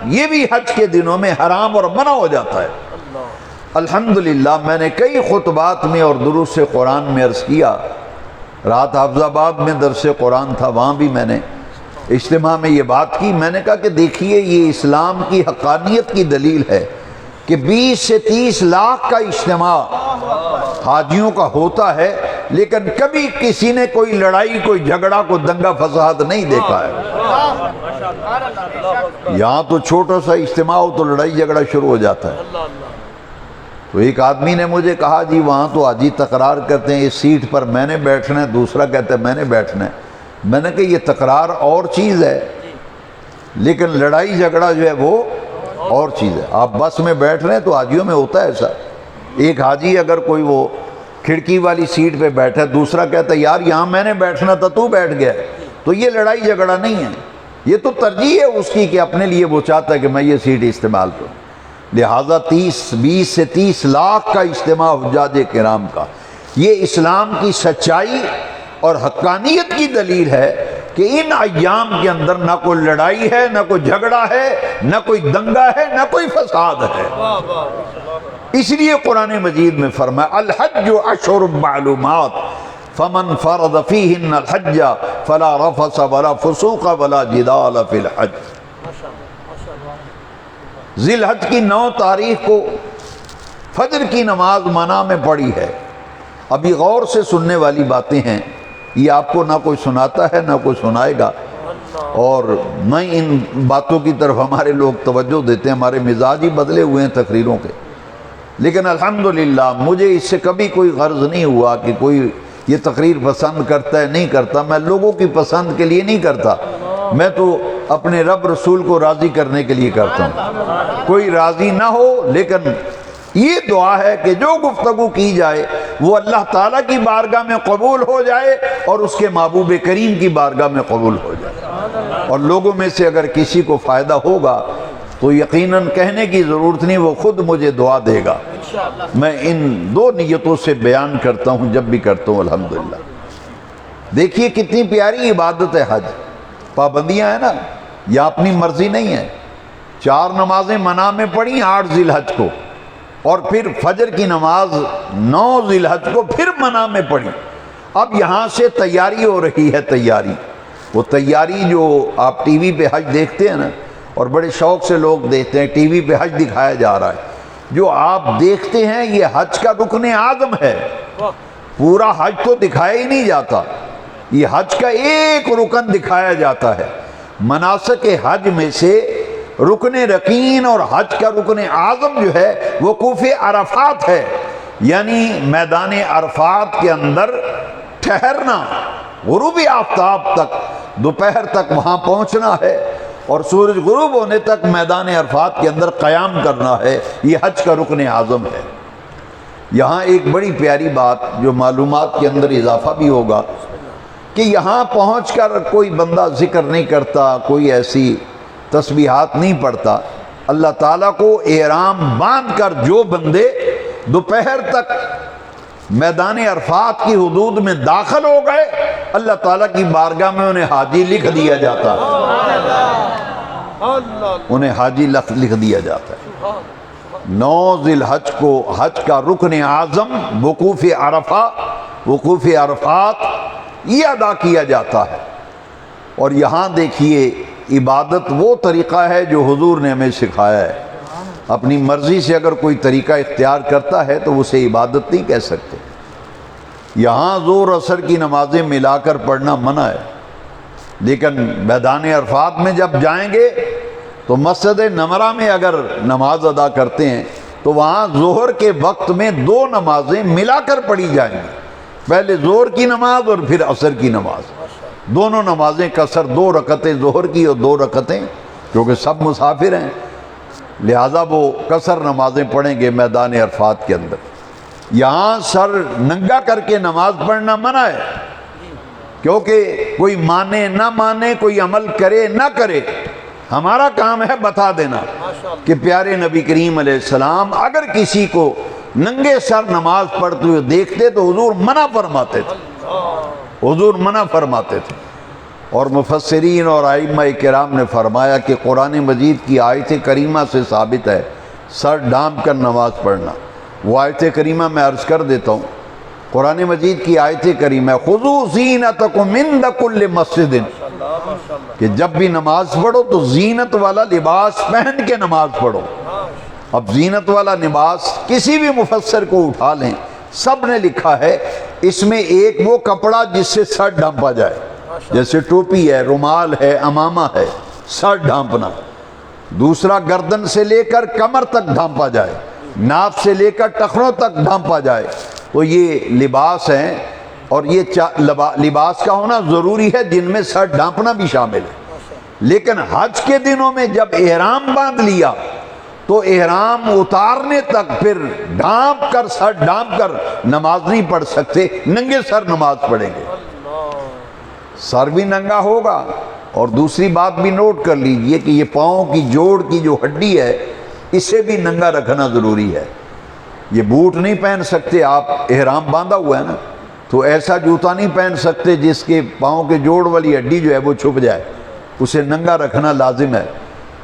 یہ بھی حج کے دنوں میں حرام اور منع ہو جاتا ہے۔ الحمدللہ میں نے کئی خطبات میں اور دروس قرآن میں عرض کیا، رات حافظ آباد میں درس قرآن تھا، وہاں بھی میں نے اجتماع میں یہ بات کی۔ میں نے کہا کہ دیکھیے یہ اسلام کی حقانیت کی دلیل ہے کہ 20 سے 30 لاکھ کا اجتماع حاجیوں کا ہوتا ہے، لیکن کبھی کسی نے کوئی لڑائی، کوئی جھگڑا، کوئی دنگا فساد نہیں دیکھا ہے۔ یہاں تو چھوٹا سا اجتماع ہو تو لڑائی جھگڑا شروع ہو جاتا ہے۔ تو ایک آدمی نے مجھے کہا جی وہاں تو حاجی تکرار کرتے ہیں اس سیٹ پر میں نے بیٹھنا ہے، دوسرا کہتا ہے میں نے بیٹھنا ہے۔ میں نے کہا یہ تکرار اور چیز ہے، لیکن لڑائی جھگڑا جو ہے وہ اور چیز ہے۔ آپ بس میں بیٹھ رہے ہیں تو حاجیوں میں ہوتا ہے ایسا، ایک حاجی اگر کوئی وہ کھڑکی والی سیٹ پہ بیٹھا ہے، دوسرا کہتا ہے یار یہاں میں نے بیٹھنا تھا تو بیٹھ گیا، تو یہ لڑائی جھگڑا نہیں ہے، یہ تو ترجیح ہے اس کی کہ اپنے لیے وہ چاہتا ہے کہ میں یہ سیٹ استعمال کروں۔ لہٰذا 20 سے 30 لاکھ کا اجتماع حجاج کرام کا، یہ اسلام کی سچائی اور حقانیت کی دلیل ہے کہ ان ایام کے اندر نہ کوئی لڑائی ہے، نہ کوئی جھگڑا ہے، نہ کوئی دنگا ہے، نہ کوئی فساد ہے۔ اس لیے قرآن مجید میں فرمایا الحج اشہر معلومات فمن فرض فیہن الحج فلا رفث ولا فسوق ولا جدال فی الحج۔ ذی الحج کی 9 تاریخ کو فجر کی نماز منع میں پڑی ہے۔ ابھی غور سے سننے والی باتیں ہیں، یہ آپ کو نہ کوئی سناتا ہے نہ کوئی سنائے گا، اور نہ ان باتوں کی طرف ہمارے لوگ توجہ دیتے ہیں، ہمارے مزاج ہی بدلے ہوئے ہیں تقریروں کے۔ لیکن الحمدللہ مجھے اس سے کبھی کوئی غرض نہیں ہوا کہ کوئی یہ تقریر پسند کرتا ہے نہیں کرتا، میں لوگوں کی پسند کے لیے نہیں کرتا، میں تو اپنے رب رسول کو راضی کرنے کے لیے کرتا ہوں۔ کوئی راضی نہ ہو، لیکن یہ دعا ہے کہ جو گفتگو کی جائے وہ اللہ تعالیٰ کی بارگاہ میں قبول ہو جائے اور اس کے محبوب کریم کی بارگاہ میں قبول ہو جائے۔ اور لوگوں میں سے اگر کسی کو فائدہ ہوگا تو یقیناً کہنے کی ضرورت نہیں، وہ خود مجھے دعا دے گا۔ میں ان 2 نیتوں سے بیان کرتا ہوں جب بھی کرتا ہوں الحمدللہ۔ دیکھیے کتنی پیاری عبادت ہے حج، پابندیاں ہیں نا، یہ اپنی مرضی نہیں ہے۔ 4 نمازیں منع میں پڑھی 8 ذی الحج کو، اور پھر فجر کی نماز 9 ذی الحج کو پھر منع میں پڑھی۔ اب یہاں سے تیاری ہو رہی ہے، تیاری، وہ تیاری جو آپ ٹی وی پہ حج دیکھتے ہیں نا، اور بڑے شوق سے لوگ دیکھتے ہیں ٹی وی پہ حج دکھایا جا رہا ہے، جو آپ دیکھتے ہیں یہ حج کا رکن اعظم ہے۔ پورا حج تو دکھایا ہی نہیں جاتا، یہ حج کا ایک رکن دکھایا جاتا ہے۔ مناسک حج میں سے رکن رکین اور حج کا رکن اعظم جو ہے وقوف عرفات ہے، یعنی میدان عرفات کے اندر ٹھہرنا، غروب آفتاب تک، دوپہر تک وہاں پہنچنا ہے اور سورج غروب ہونے تک میدان عرفات کے اندر قیام کرنا ہے، یہ حج کا رکن اعظم ہے۔ یہاں ایک بڑی پیاری بات جو معلومات کے اندر اضافہ بھی ہوگا کہ یہاں پہنچ کر کوئی بندہ ذکر نہیں کرتا، کوئی ایسی تسبیحات نہیں پڑھتا، اللہ تعالیٰ کو احرام باندھ کر جو بندے دوپہر تک میدان عرفات کی حدود میں داخل ہو گئے، اللہ تعالیٰ کی بارگاہ میں انہیں حاجی لکھ دیا جاتا ہے، انہیں حاجی لکھ دیا جاتا ہے۔ 9 ذی الحج کو حج کا رکن اعظم وقوف عرفہ، وقوف عرفات یہ ادا کیا جاتا ہے۔ اور یہاں دیکھیے عبادت وہ طریقہ ہے جو حضور نے ہمیں سکھایا ہے۔ اپنی مرضی سے اگر کوئی طریقہ اختیار کرتا ہے تو اسے عبادت نہیں کہہ سکتے۔ یہاں ظہر عصر کی نمازیں ملا کر پڑھنا منع ہے، لیکن میدان عرفات میں جب جائیں گے تو مسجد نمرہ میں اگر نماز ادا کرتے ہیں تو وہاں ظہر کے وقت میں 2 نمازیں ملا کر پڑھی جائیں گی، پہلے ظہر کی نماز اور پھر عصر کی نماز، دونوں نمازیں قصر، 2 رکعتیں ظہر کی اور 2 رکعتیں، کیونکہ سب مسافر ہیں لہٰذا وہ قصر نمازیں پڑھیں گے میدان عرفات کے اندر۔ یہاں سر ننگا کر کے نماز پڑھنا منع ہے، کیونکہ کوئی مانے نہ مانے، کوئی عمل کرے نہ کرے، ہمارا کام ہے بتا دینا کہ پیارے نبی کریم علیہ السلام اگر کسی کو ننگے سر نماز پڑھتے ہوئے دیکھتے تو حضور منع فرماتے تھے، حضور منع فرماتے تھے۔ اور مفسرین اور ائمہ کرام نے فرمایا کہ قرآن مجید کی آیت کریمہ سے ثابت ہے سر ڈھانپ کر نماز پڑھنا۔ وہ آیت کریمہ میں عرض کر دیتا ہوں، قرآن مجید کی آیت کریمہ خذوا زینتکم عند کل مسجد، کہ جب بھی نماز پڑھو تو زینت والا لباس پہن کے نماز پڑھو۔ اب زینت والا لباس کسی بھی مفسر کو اٹھا لیں، سب نے لکھا ہے اس میں ایک وہ کپڑا جس سے سر ڈھانپا جائے، جیسے ٹوپی ہے، رومال ہے، امامہ ہے، سر ڈھانپنا۔ دوسرا گردن سے لے کر کمر تک ڈھانپا جائے، ناف سے لے کر ٹخنوں تک ڈھانپا جائے، تو یہ لباس ہیں۔ اور یہ لباس کا ہونا ضروری ہے جن میں سر ڈھانپنا بھی شامل ہے۔ لیکن حج کے دنوں میں جب احرام باندھ لیا تو احرام اتارنے تک پھر ڈھانپ کر، سر ڈھانپ کر نماز نہیں پڑھ سکتے، ننگے سر نماز پڑھیں گے۔ سر بھی ننگا ہوگا، اور دوسری بات بھی نوٹ کر لیجئے کہ یہ پاؤں کی جوڑ کی جو ہڈی ہے اسے بھی ننگا رکھنا ضروری ہے۔ یہ بوٹ نہیں پہن سکتے آپ، احرام باندھا ہوا ہے نا، تو ایسا جوتا نہیں پہن سکتے جس کے پاؤں کے جوڑ والی ہڈی جو ہے وہ چھپ جائے، اسے ننگا رکھنا لازم ہے۔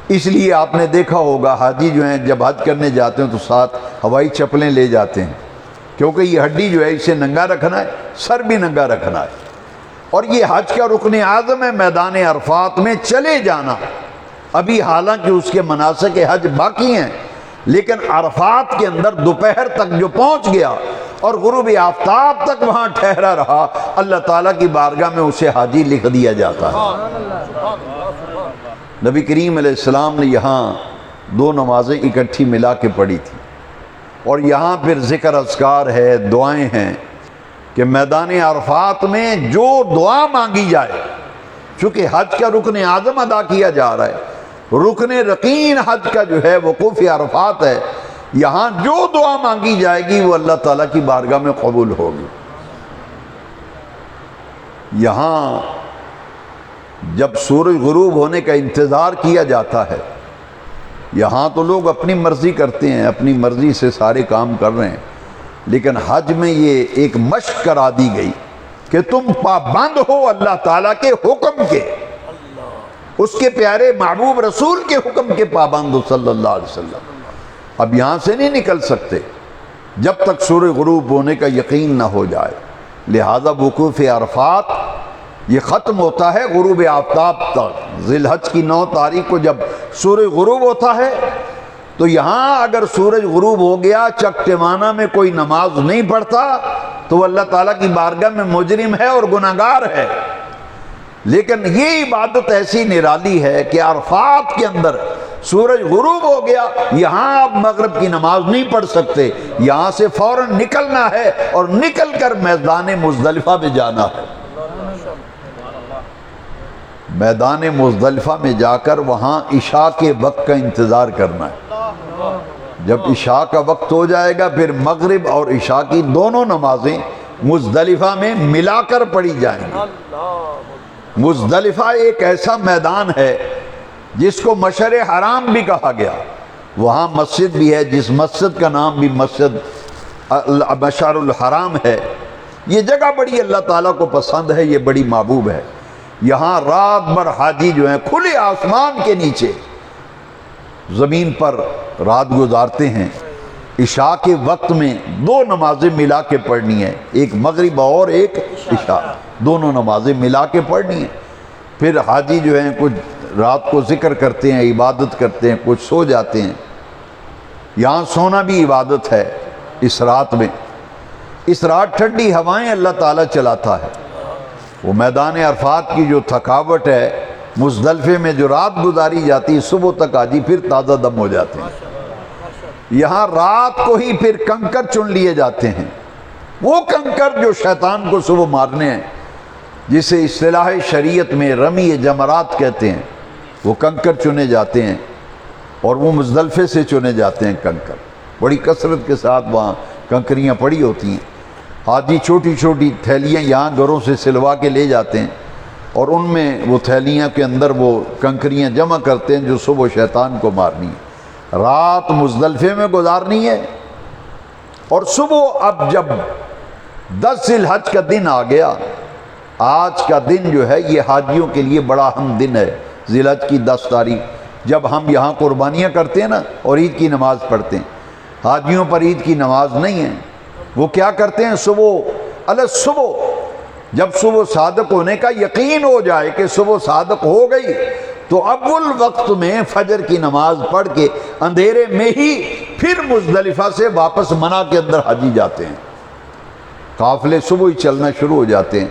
اس لیے آپ نے دیکھا ہوگا حاجی جو ہیں جب حج کرنے جاتے ہیں تو ساتھ ہوائی چپلیں لے جاتے ہیں، کیونکہ یہ ہڈی جو ہے اسے ننگا رکھنا ہے، سر بھی ننگا رکھنا ہے۔ اور یہ حج کا رکن اعظم ہے میدان عرفات میں چلے جانا۔ ابھی حالانکہ اس کے مناسک حج باقی ہیں، لیکن عرفات کے اندر دوپہر تک جو پہنچ گیا اور غروب آفتاب تک وہاں ٹھہرا رہا، اللہ تعالیٰ کی بارگاہ میں اسے حاجی لکھ دیا جاتا ہے۔ نبی کریم علیہ السلام نے یہاں 2 نمازیں اکٹھی ملا کے پڑھی تھی، اور یہاں پھر ذکر اذکار ہے، دعائیں ہیں کہ میدان عرفات میں جو دعا مانگی جائے، چونکہ حج کا رکن اعظم ادا کیا جا رہا ہے، رکن رکین حج کا جو ہے وقوف عرفات ہے، یہاں جو دعا مانگی جائے گی وہ اللہ تعالیٰ کی بارگاہ میں قبول ہوگی۔ یہاں جب سورج غروب ہونے کا انتظار کیا جاتا ہے، یہاں تو لوگ اپنی مرضی کرتے ہیں، اپنی مرضی سے سارے کام کر رہے ہیں، لیکن حج میں یہ ایک مشق کرا دی گئی کہ تم پابند ہو اللہ تعالیٰ کے حکم کے، اس کے پیارے محبوب رسول کے حکم کے پابند ہو صلی اللہ علیہ وسلم۔ اب یہاں سے نہیں نکل سکتے جب تک سورج غروب ہونے کا یقین نہ ہو جائے، لہذا وقوف عرفات یہ ختم ہوتا ہے غروب آفتاب تک۔ ذی الحج کی 9 تاریخ کو جب سورج غروب ہوتا ہے تو یہاں اگر سورج غروب ہو گیا، چکٹمانہ میں کوئی نماز نہیں پڑھتا تو وہ اللہ تعالیٰ کی بارگاہ میں مجرم ہے اور گناہگار ہے۔ لیکن یہ عبادت ایسی نرالی ہے کہ عرفات کے اندر سورج غروب ہو گیا، یہاں آپ مغرب کی نماز نہیں پڑھ سکتے، یہاں سے فوراً نکلنا ہے اور نکل کر میدان مزدلفہ میں جانا ہے۔ میدان مزدلفہ میں جا کر وہاں عشاء کے وقت کا انتظار کرنا ہے۔ جب عشاء کا وقت ہو جائے گا پھر مغرب اور عشاء کی دونوں نمازیں مزدلفہ میں ملا کر پڑھی جائیں گی۔ مزدلفہ ایک ایسا میدان ہے جس کو مشعر حرام بھی کہا گیا، وہاں مسجد بھی ہے جس مسجد کا نام بھی مسجد مشعر الحرام ہے۔ یہ جگہ بڑی اللہ تعالیٰ کو پسند ہے، یہ بڑی محبوب ہے۔ یہاں رات بھر حاجی جو ہیں کھلے آسمان کے نیچے زمین پر رات گزارتے ہیں۔ عشاء کے وقت میں 2 نمازیں ملا کے پڑھنی ہیں، ایک مغرب اور ایک عشاء، دونوں نمازیں ملا کے پڑھنی ہیں۔ پھر حاجی جو ہیں کچھ رات کو ذکر کرتے ہیں، عبادت کرتے ہیں، کچھ سو جاتے ہیں۔ یہاں سونا بھی عبادت ہے اس رات میں۔ اس رات ٹھنڈی ہوائیں اللہ تعالیٰ چلاتا ہے۔ وہ میدان عرفات کی جو تھکاوٹ ہے، مزدلفے میں جو رات گزاری جاتی ہے، صبح تک حاجی پھر تازہ دم ہو جاتے ہیں۔ یہاں رات کو ہی پھر کنکر چن لیے جاتے ہیں، وہ کنکر جو شیطان کو صبح مارنے ہیں، جسے اصطلاح شریعت میں رمی جمرات کہتے ہیں، وہ کنکر چنے جاتے ہیں اور وہ مزدلفے سے چنے جاتے ہیں کنکر۔ بڑی کثرت کے ساتھ وہاں کنکریاں پڑی ہوتی ہیں۔ حاجی چھوٹی چھوٹی تھیلیاں یہاں گھروں سے سلوا کے لے جاتے ہیں اور ان میں وہ تھیلیاں کے اندر وہ کنکریاں جمع کرتے ہیں جو صبح شیطان کو مارنی ہے۔ رات مزدلفے میں گزارنی ہے اور صبح اب جب 10 ذی الحج کا دن آ گیا، آج کا دن جو ہے یہ حاجیوں کے لیے بڑا اہم دن ہے، ذی الحج کی 10 تاریخ، جب ہم یہاں قربانیاں کرتے ہیں نا اور عید کی نماز پڑھتے ہیں۔ حاجیوں پر عید کی نماز نہیں ہے، وہ کیا کرتے ہیں صبح جب صبح صادق ہونے کا یقین ہو جائے کہ صبح صادق ہو گئی تو اول وقت میں فجر کی نماز پڑھ کے اندھیرے میں ہی پھر مزدلفہ سے واپس منی کے اندر حاجی جاتے ہیں۔ قافلے صبح ہی چلنا شروع ہو جاتے ہیں۔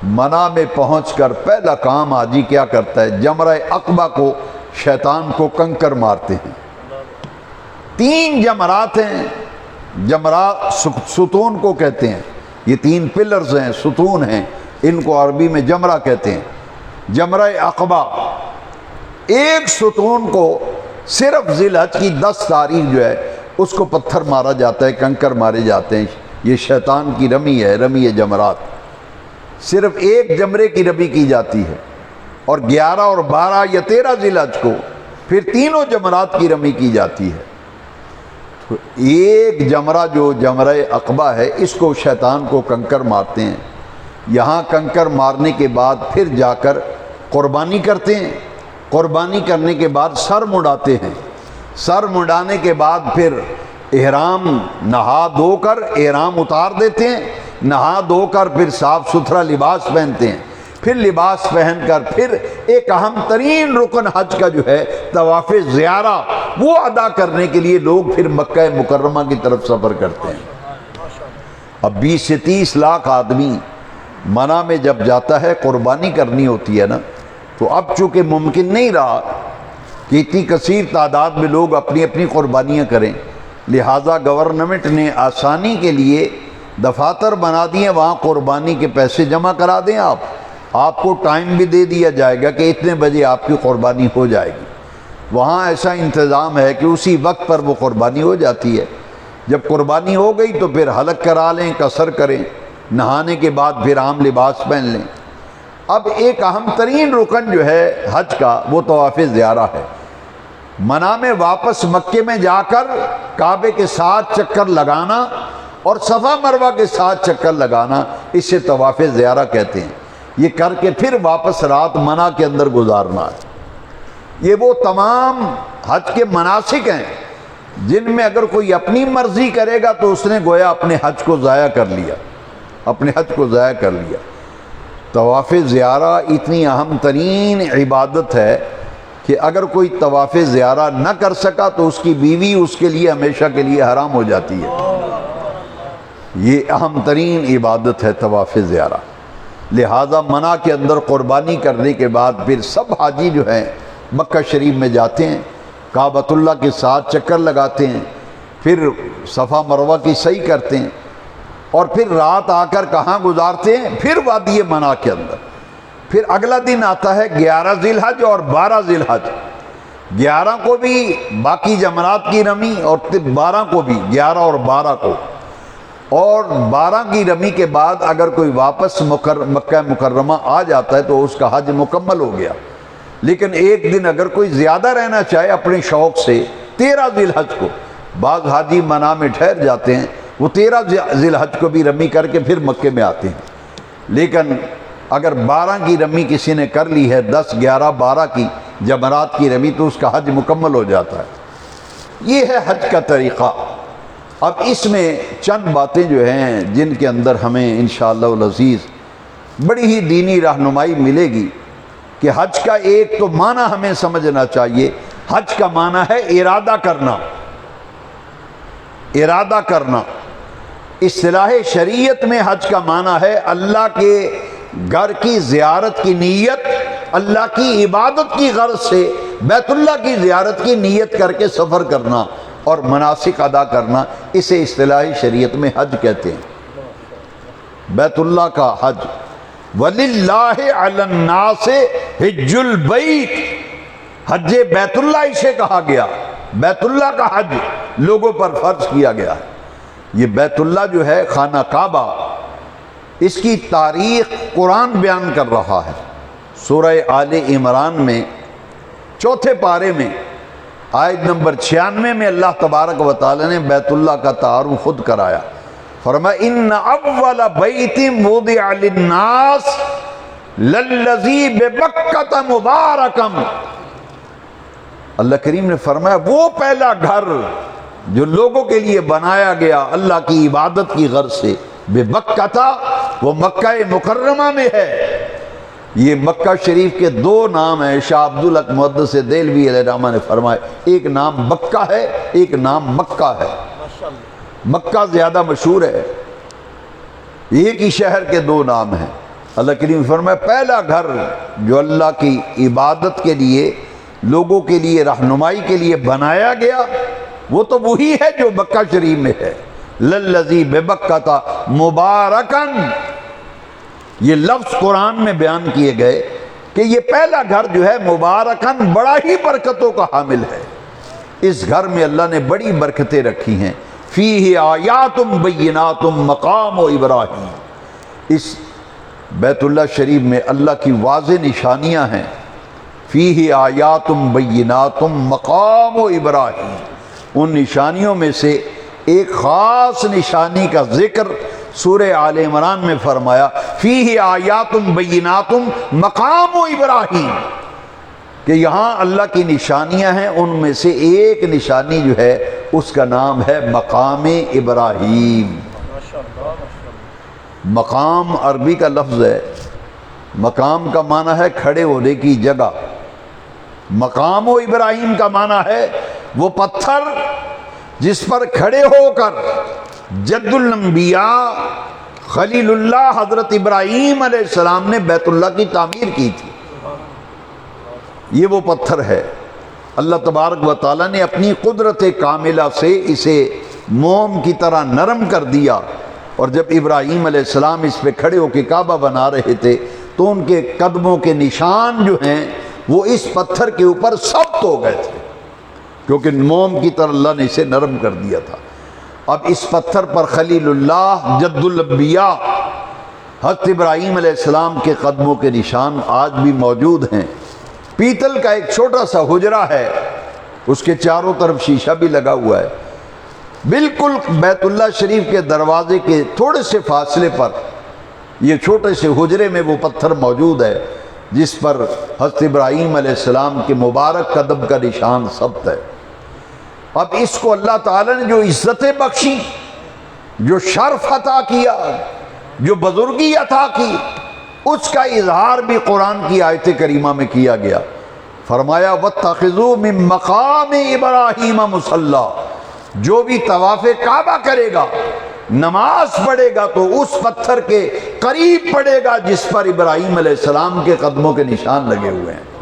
منی میں پہنچ کر پہلا کام حاجی کیا کرتا ہے؟ جمرہ عقبہ کو، شیطان کو کنکر مارتے ہیں۔ 3 جمرات ہیں، جمرات ستون کو کہتے ہیں، یہ 3 پلرز ہیں، ستون ہیں، ان کو عربی میں جمرہ کہتے ہیں۔ جمرہ عقبہ، ایک ستون کو صرف ذی الحج کی 10 تاریخ جو ہے اس کو پتھر مارا جاتا ہے، کنکر مارے جاتے ہیں۔ یہ شیطان کی رمی ہے، رمی جمرات۔ صرف ایک جمرے کی رمی کی جاتی ہے اور 11 اور 12 یا 13 ذی الحج کو پھر تینوں جمرات کی رمی کی جاتی ہے۔ تو ایک جمرہ جو جمرہ عقبہ ہے اس کو شیطان کو کنکر مارتے ہیں۔ یہاں کنکر مارنے کے بعد پھر جا کر قربانی کرتے ہیں۔ قربانی کرنے کے بعد سر مڈاتے ہیں۔ سر مڈانے کے بعد پھر احرام نہا دھو کر احرام اتار دیتے ہیں، نہا دھو کر پھر صاف ستھرا لباس پہنتے ہیں۔ پھر لباس پہن کر پھر ایک اہم ترین رکن حج کا جو ہے طواف زیارہ، وہ ادا کرنے کے لیے لوگ پھر مکہ مکرمہ کی طرف سفر کرتے ہیں۔ اب 20 سے 30 لاکھ آدمی منی میں جب جاتا ہے قربانی کرنی ہوتی ہے نا، تو اب چونکہ ممکن نہیں رہا کہ اتنی کثیر تعداد میں لوگ اپنی اپنی قربانیاں کریں، لہٰذا گورنمنٹ نے آسانی کے لیے دفاتر بنا دیے، وہاں قربانی کے پیسے جمع کرا دیں، آپ کو ٹائم بھی دے دیا جائے گا کہ اتنے بجے آپ کی قربانی ہو جائے گی۔ وہاں ایسا انتظام ہے کہ اسی وقت پر وہ قربانی ہو جاتی ہے۔ جب قربانی ہو گئی تو پھر حلق کرا لیں، قصر کریں، نہانے کے بعد پھر عام لباس پہن لیں۔ اب ایک اہم ترین رکن جو ہے حج کا وہ طواف زیارہ ہے۔ منی میں واپس مکے میں جا کر کعبے کے 7 چکر لگانا اور صفا مروہ کے 7 چکر لگانا، اسے طواف زیارہ کہتے ہیں۔ یہ کر کے پھر واپس رات منی کے اندر گزارنا ہے۔ یہ وہ تمام حج کے مناسک ہیں جن میں اگر کوئی اپنی مرضی کرے گا تو اس نے گویا اپنے حج کو ضائع کر لیا، اپنے حج کو ضائع کر لیا۔ طواف زیارہ اتنی اہم ترین عبادت ہے کہ اگر کوئی طواف زیارہ نہ کر سکا تو اس کی بیوی اس کے لیے ہمیشہ کے لیے حرام ہو جاتی ہے۔ یہ اہم ترین عبادت ہے طواف زیارہ۔ لہذا منی کے اندر قربانی کرنے کے بعد پھر سب حاجی جو ہیں مکہ شریف میں جاتے ہیں، کعبۃ اللہ کے 7 چکر لگاتے ہیں، پھر صفا مروہ کی سعی کرتے ہیں اور پھر رات آ کر کہاں گزارتے ہیں؟ پھر وادی منی کے اندر۔ پھر اگلا دن آتا ہے 11 ذی الحج اور 12 ذی الحج۔ 11 کو بھی باقی جمرات کی رمی اور 12 کو بھی، 11 اور 12 کو، اور 12 کی رمی کے بعد اگر کوئی واپس مکہ مکرمہ آ جاتا ہے تو اس کا حج مکمل ہو گیا۔ لیکن ایک دن اگر کوئی زیادہ رہنا چاہے اپنے شوق سے 13 ذی الحج کو، بعض حاجی منا میں ٹھہر جاتے ہیں، وہ 13 ذی الحج کو بھی رمی کر کے پھر مکے میں آتے ہیں، لیکن اگر 12 کی رمی کسی نے کر لی ہے، 10 11 12 کی جمرات کی رمی، تو اس کا حج مکمل ہو جاتا ہے۔ یہ ہے حج کا طریقہ۔ اب اس میں چند باتیں جو ہیں جن کے اندر ہمیں انشاءاللہ العزیز بڑی ہی دینی رہنمائی ملے گی کہ حج کا ایک تو معنی ہمیں سمجھنا چاہیے۔ حج کا معنی ہے ارادہ کرنا، ارادہ کرنا۔ اصطلاح شریعت میں حج کا معنی ہے اللہ کے گھر کی زیارت کی نیت، اللہ کی عبادت کی غرض سے بیت اللہ کی زیارت کی نیت کر کے سفر کرنا اور مناسک ادا کرنا، اسے اصطلاحی شریعت میں حج کہتے ہیں۔ بیت اللہ کا حج، وَلِلَّهِ عَلَى النَّاسِ حِجُّ الْبَيْتِ، حج بیت اللہ اسے کہا گیا، بیت اللہ کا حج لوگوں پر فرض کیا گیا ہے۔ یہ بیت اللہ جو ہے خانہ کعبہ، اس کی تاریخ قرآن بیان کر رہا ہے۔ سورہ آل عمران میں 4 پارے میں آیت نمبر 96 میں اللہ تبارک و تعالی نے بیت اللہ کا تعارف خود کرایا۔ فرمایا ان اول بیت وضع للناس للذی ببکۃ مبارکا، اللہ کریم نے فرمایا وہ پہلا گھر جو لوگوں کے لیے بنایا گیا اللہ کی عبادت کی غرض سے، ببکۃ، وہ مکہ مکرمہ میں ہے۔ یہ مکہ شریف کے 2 نام ہیں، شاہ عبدالحق محدث دہلوی علیہ الرحمہ نے فرمایا، ایک نام بکہ ہے، ایک نام مکہ ہے۔ مکہ زیادہ مشہور ہے، ایک ہی شہر کے 2 نام ہیں۔ اللہ کریم نے فرمایا پہلا گھر جو اللہ کی عبادت کے لیے، لوگوں کے لیے رہنمائی کے لیے بنایا گیا، وہ تو وہی ہے جو مکہ شریف میں ہے۔ للذی ببکۃ مبارکا، یہ لفظ قرآن میں بیان کیے گئے کہ یہ پہلا گھر جو ہے مبارکاً بڑا ہی برکتوں کا حامل ہے۔ اس گھر میں اللہ نے بڑی برکتیں رکھی ہیں۔ فیہ آیات بینات مقام ابراہیم، اس بیت اللہ شریف میں اللہ کی واضح نشانیاں ہیں۔ فیہ آیات بینات مقام ابراہیم، ان نشانیوں میں سے ایک خاص نشانی کا ذکر سورہ آل عمران میں فرمایا، فیہ آیات بینات مقام ابراہیم، کہ یہاں اللہ کی نشانیاں ہیں، ان میں سے ایک نشانی جو ہے اس کا نام ہے مقام ابراہیم۔ مقام عربی کا لفظ ہے، مقام کا معنی ہے کھڑے ہونے کی جگہ، مقام و ابراہیم کا معنی ہے وہ پتھر جس پر کھڑے ہو کر جد الانبیاء خلیل اللہ حضرت ابراہیم علیہ السلام نے بیت اللہ کی تعمیر کی تھی۔ یہ وہ پتھر ہے، اللہ تبارک و تعالیٰ نے اپنی قدرت کاملہ سے اسے موم کی طرح نرم کر دیا، اور جب ابراہیم علیہ السلام اس پہ کھڑے ہو کے کعبہ بنا رہے تھے تو ان کے قدموں کے نشان جو ہیں وہ اس پتھر کے اوپر ثبت ہو گئے تھے، کیونکہ موم کی طرح اللہ نے اسے نرم کر دیا تھا۔ اب اس پتھر پر خلیل اللہ جد الانبیاء حضرت ابراہیم علیہ السلام کے قدموں کے نشان آج بھی موجود ہیں۔ پیتل کا ایک چھوٹا سا حجرہ ہے، اس کے چاروں طرف شیشہ بھی لگا ہوا ہے، بالکل بیت اللہ شریف کے دروازے کے تھوڑے سے فاصلے پر یہ چھوٹے سے حجرے میں وہ پتھر موجود ہے جس پر حضرت ابراہیم علیہ السلام کے مبارک قدم کا نشان ثبت ہے۔ اب اس کو اللہ تعالیٰ نے جو عزتیں بخشی، جو شرف عطا کیا، جو بزرگی عطا کی، اس کا اظہار بھی قرآن کی آیت کریمہ میں کیا گیا۔ فرمایا وَاتَّخِذُوا مِن مَّقَامِ إِبْرَاهِيمَ مُصَلًّى، جو بھی طواف کعبہ کرے گا، نماز پڑھے گا تو اس پتھر کے قریب پڑھے گا جس پر ابراہیم علیہ السلام کے قدموں کے نشان لگے ہوئے ہیں۔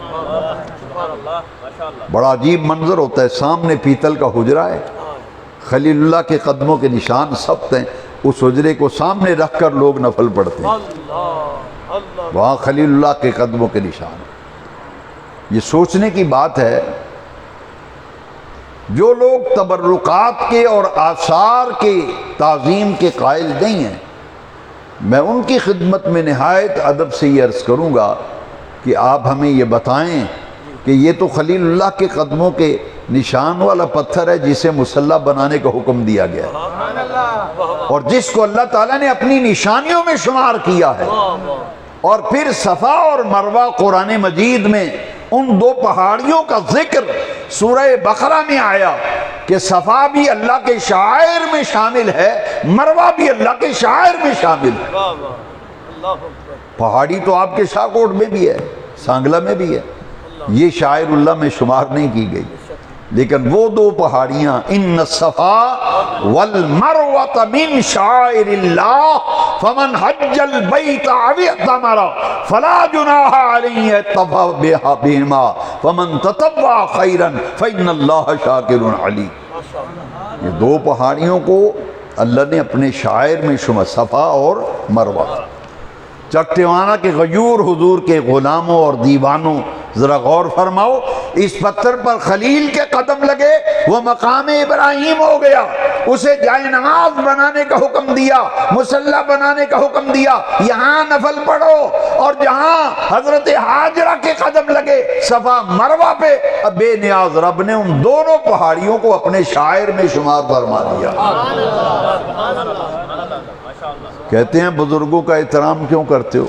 بڑا عجیب منظر ہوتا ہے، سامنے پیتل کا حجرہ ہے، خلیل اللہ کے قدموں کے نشان ثبت ہیں، اس حجرے کو سامنے رکھ کر لوگ نفل پڑھتے ہیں، وہاں خلیل اللہ کے قدموں کے نشان۔ یہ سوچنے کی بات ہے، جو لوگ تبرکات کے اور آثار کے تعظیم کے قائل نہیں ہیں، میں ان کی خدمت میں نہایت ادب سے یہ عرض کروں گا کہ آپ ہمیں یہ بتائیں کہ یہ تو خلیل اللہ کے قدموں کے نشان والا پتھر ہے جسے مصلی بنانے کا حکم دیا گیا ہے، اور جس کو اللہ تعالیٰ نے اپنی نشانیوں میں شمار کیا ہے۔ اور پھر صفا اور مروہ قرآن مجید میں ان دو پہاڑیوں کا ذکر سورہ بقرہ میں آیا کہ صفا بھی اللہ کے شعائر میں شامل ہے، مروہ بھی اللہ کے شعائر میں شامل ہے۔ پہاڑی تو آپ کے شاہکوٹ میں بھی ہے، سانگلہ میں بھی ہے، یہ شاعر اللہ میں شمار نہیں کی گئی، لیکن وہ دو پہاڑیاں ان الصفا والمروۃ من شعائر اللہ فمن حج البیت او اعتمر فلا جناح علیہ طواف بہما فمن تطوع خیرا فإن اللہ شاکر علیم۔ یہ دو پہاڑیوں کو اللہ نے اپنے شاعر میں شمار، صفا اور مروہ۔ چکٹیوانا کے غیور حضور کے غلاموں اور دیوانوں ذرا غور فرماؤ، اس پتھر پر خلیل کے قدم لگے، وہ مقام ابراہیم ہو گیا، اسے جائے نماز بنانے کا حکم دیا، مصلی بنانے کا حکم دیا، یہاں نفل پڑھو، اور جہاں حضرت حاجرہ کے قدم لگے صفا مروہ پہ، اب بے نیاز رب نے ان دونوں پہاڑیوں کو اپنے شاعر میں شمار فرما دیا۔ کہتے ہیں بزرگوں کا احترام کیوں کرتے ہو؟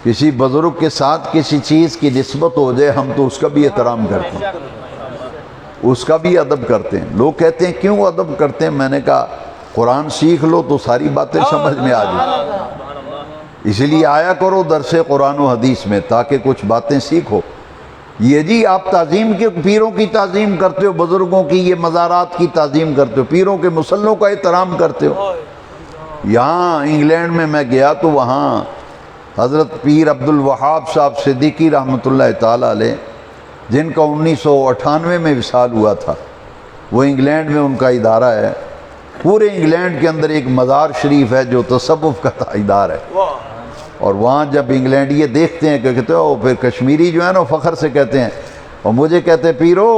کسی بزرگ کے ساتھ کسی چیز کی نسبت ہو جائے ہم تو اس کا بھی احترام کرتے ہیں، اس کا بھی ادب کرتے ہیں۔ لوگ کہتے ہیں کیوں ادب کرتے ہیں؟ میں نے کہا قرآن سیکھ لو تو ساری باتیں سمجھ میں آ جائیں، اس لیے آیا کرو درس قرآن و حدیث میں تاکہ کچھ باتیں سیکھو۔ یہ جی آپ تعظیم کے پیروں کی تعظیم کرتے ہو، بزرگوں کی، یہ مزارات کی تعظیم کرتے ہو، پیروں کے مصلوں کا احترام کرتے ہو۔ یہاں انگلینڈ میں گیا تو وہاں حضرت پیر عبد الوہاب صاحب صدیقی رحمۃ اللہ تعالیٰ علیہ، جن کا 1998 میں وصال ہوا تھا، وہ انگلینڈ میں ان کا ادارہ ہے، پورے انگلینڈ کے اندر ایک مزار شریف ہے جو تصوف کا ادارہ ہے، اور وہاں جب انگلینڈ یہ دیکھتے ہیں کہ کہتے ہو، پھر کشمیری جو ہے نا فخر سے کہتے ہیں، اور مجھے کہتے ہیں پیرو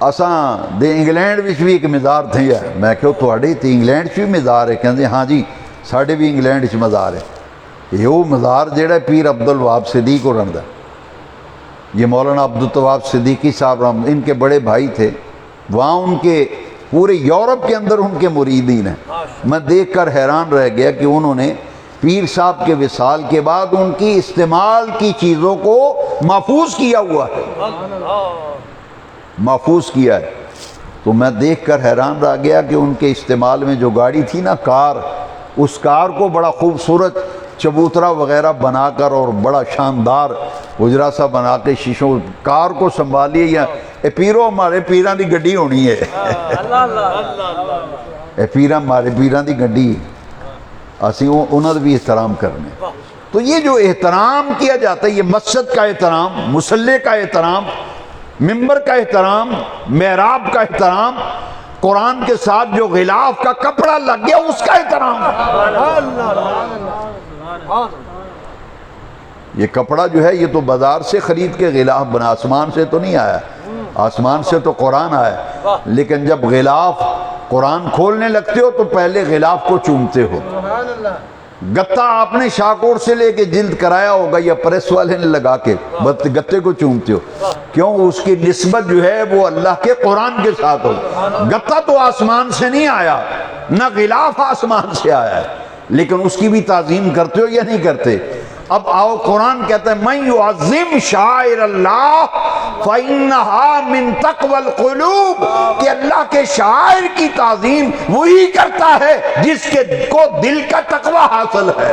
اساں دے انگلینڈ وچ بھی ایک مزار تھے، میں کہو تھوڑے تے انگلینڈ چ بھی مزار ہے؟ کہتے ہاں جی ساڑھے بھی انگلینڈ چ مزار ہے۔ یہ وہ مزار جڑا پیر عبد الوہاب صدیق اور رہندا، یہ مولانا عبد التواب صدیقی صاحب رحمۃ، ان کے بڑے بھائی تھے، وہاں ان کے پورے یورپ کے اندر ان کے مریدین ہیں۔ میں دیکھ کر حیران رہ گیا کہ انہوں نے پیر صاحب کے وصال کے بعد ان کی استعمال کی چیزوں کو محفوظ کیا ہوا ہے، محفوظ کیا ہے۔ تو میں دیکھ کر حیران رہ گیا کہ ان کے استعمال میں جو گاڑی تھی نا کار، اس کار کو بڑا خوبصورت چبوترا وغیرہ بنا کر اور بڑا شاندار حجرا سا بنا کے شیشوں کار کو سنبھالیے، یا اے پیرو ہمارے پیران دی گڈی ہونی ہے، اے پیران ہمارے پیران دی گڈی، اسی انہوں نے بھی احترام کرنے۔ تو یہ جو احترام کیا جاتا ہے، یہ مسجد کا احترام، مصلی کا احترام، ممبر کا احترام، محراب کا احترام، قرآن کے ساتھ جو غلاف کا کپڑا لگ گیا اس کا احترام۔ یہ کپڑا جو ہے یہ تو بازار سے خرید کے غلاف بنا، آسمان سے تو نہیں آیا، آسمان سے تو قرآن آیا، لیکن جب غلاف قرآن کھولنے لگتے ہو تو پہلے غلاف کو چومتے ہو۔ گتا آپ نے شاہکوٹ سے لے کے جلد کرایا ہوگا یا پریس والے نے لگا کے، بس گتے کو چومتے ہو، کیوں؟ اس کی نسبت جو ہے وہ اللہ کے قرآن کے ساتھ ہو۔ گتا تو آسمان سے نہیں آیا، نہ غلاف آسمان سے آیا ہے، لیکن اس کی بھی تعظیم کرتے ہو یا نہیں کرتے؟ اب آؤ قرآن کہتا ہے مَن يُعَظِّمْ شَعَائِرَ اللَّهِ فَإِنَّهَا مِن تَقْوَى الْقُلُوبِ، کہ اللہ کے شاعر کی تعظیم وہی کرتا ہے جس کے کو دل کا تقوی حاصل ہے۔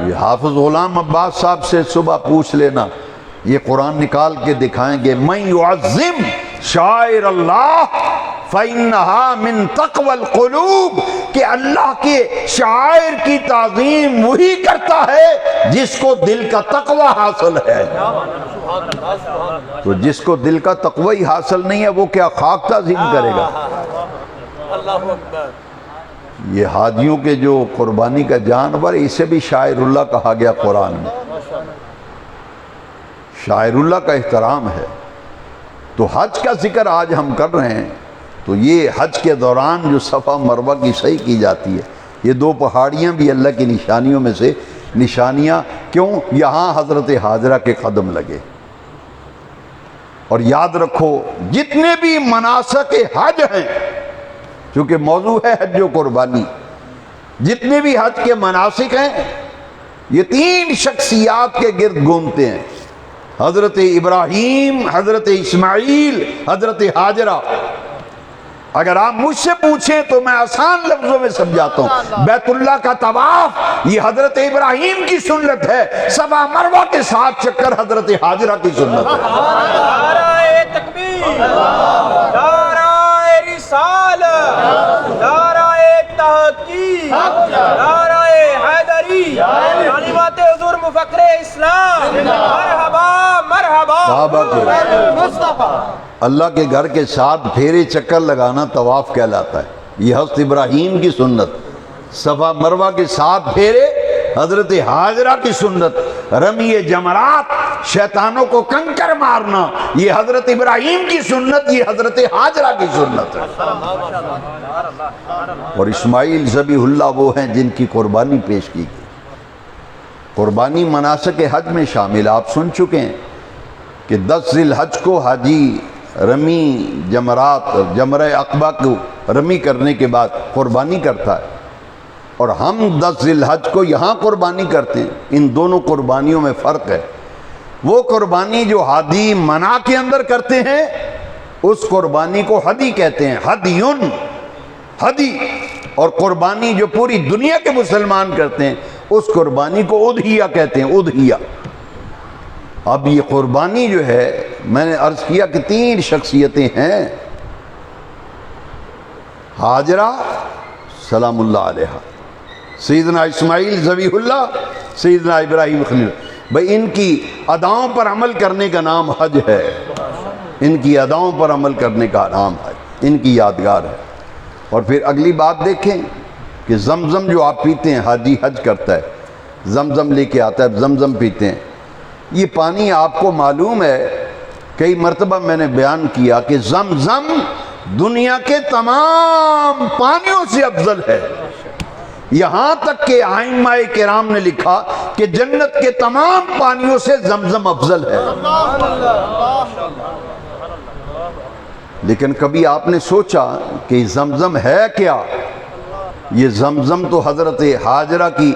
یہ حافظ غلام عباس صاحب سے صبح پوچھ لینا، یہ قرآن نکال کے دکھائیں گے، مَن يُعَظِّمْ شَعَائِرَ اللَّهِ فَإِنَّهَا مِن تَقْوَى الْقُلُوبِ، کہ اللہ کے شاعر کی تعظیم وہی کرتا ہے جس کو دل کا تقوی حاصل ہے۔ تو جس کو دل کا تقوی حاصل نہیں ہے وہ کیا خاک تعظیم کرے گا؟ یہ حاجیوں کے جو قربانی کا جانور، اسے بھی شاعر اللہ کہا گیا قرآن میں، شاعر اللہ کا احترام ہے۔ تو حج کا ذکر آج ہم کر رہے ہیں، تو یہ حج کے دوران جو صفا مروہ کی سعی کی جاتی ہے، یہ دو پہاڑیاں بھی اللہ کی نشانیوں میں سے نشانیاں. کیوں؟ یہاں حضرت حاجرہ کے قدم لگے. اور یاد رکھو جتنے بھی مناسک حج ہیں، چونکہ موضوع ہے حج و قربانی، جتنے بھی حج کے مناسک ہیں یہ 3 شخصیات کے گرد گھومتے ہیں: حضرت ابراہیم، حضرت اسماعیل، حضرت حاجرہ. اگر آپ مجھ سے پوچھیں تو میں آسان لفظوں میں سمجھاتا ہوں. بیت اللہ کا طواف یہ حضرت ابراہیم کی سنت ہے، صفا مروہ کے 7 چکر حضرت حاجرہ کی سنت ہے. نعرہ تکبیر، نعرہ رسالت، نعرہ تحقیق، نعرہ حیدری، تعلیمات حضور مفکر اسلام. مرحبا مرحبا. صحابہ کے اللہ کے گھر کے 7 پھیرے چکر لگانا طواف کہلاتا ہے. یہ حضرت ابراہیم کی سنت. صفا مروہ کے 7 پھیرے حضرت حاجرہ کی سنت. رمی جمرات، شیطانوں کو کنکر مارنا، یہ حضرت ابراہیم کی سنت، یہ حضرت حاجرہ کی سنت ہے. اور اسماعیل ذبیح اللہ وہ ہیں جن کی قربانی پیش کی گئی. قربانی مناسک حج میں شامل. آپ سن چکے ہیں کہ 10 ذی الحج کو حاجی رمی جمرات، جمرہ عقبہ کو رمی کرنے کے بعد قربانی کرتا ہے، اور ہم 10 ذی الحج کو یہاں قربانی کرتے ہیں. ان دونوں قربانیوں میں فرق ہے. وہ قربانی جو حاجی منا کے اندر کرتے ہیں اس قربانی کو حدی کہتے ہیں، حدیون، حدی. اور قربانی جو پوری دنیا کے مسلمان کرتے ہیں اس قربانی کو اضحیہ کہتے ہیں، اضحیہ. اب یہ قربانی جو ہے، میں نے عرض کیا کہ 3 شخصیتیں ہیں: حاجرہ سلام اللہ علیہ، سیدنا اسماعیل ذبیح اللہ، سیدنا ابراہیم خلیل. بھئی ان کی اداؤں پر عمل کرنے کا نام حج ہے. ان کی اداؤں پر عمل کرنے کا نام ہے، ان کی یادگار ہے. اور پھر اگلی بات دیکھیں کہ زمزم جو آپ پیتے ہیں، حاجی حج کرتا ہے زمزم لے کے آتا ہے، زمزم پیتے ہیں. یہ پانی آپ کو معلوم ہے، کئی مرتبہ میں نے بیان کیا کہ زمزم دنیا کے تمام پانیوں سے افضل ہے. یہاں تک کہ ائمہ کرام نے لکھا کہ جنت کے تمام پانیوں سے زمزم افضل ہے. لیکن کبھی آپ نے سوچا کہ زمزم ہے کیا؟ یہ زمزم تو حضرت حاجرہ کی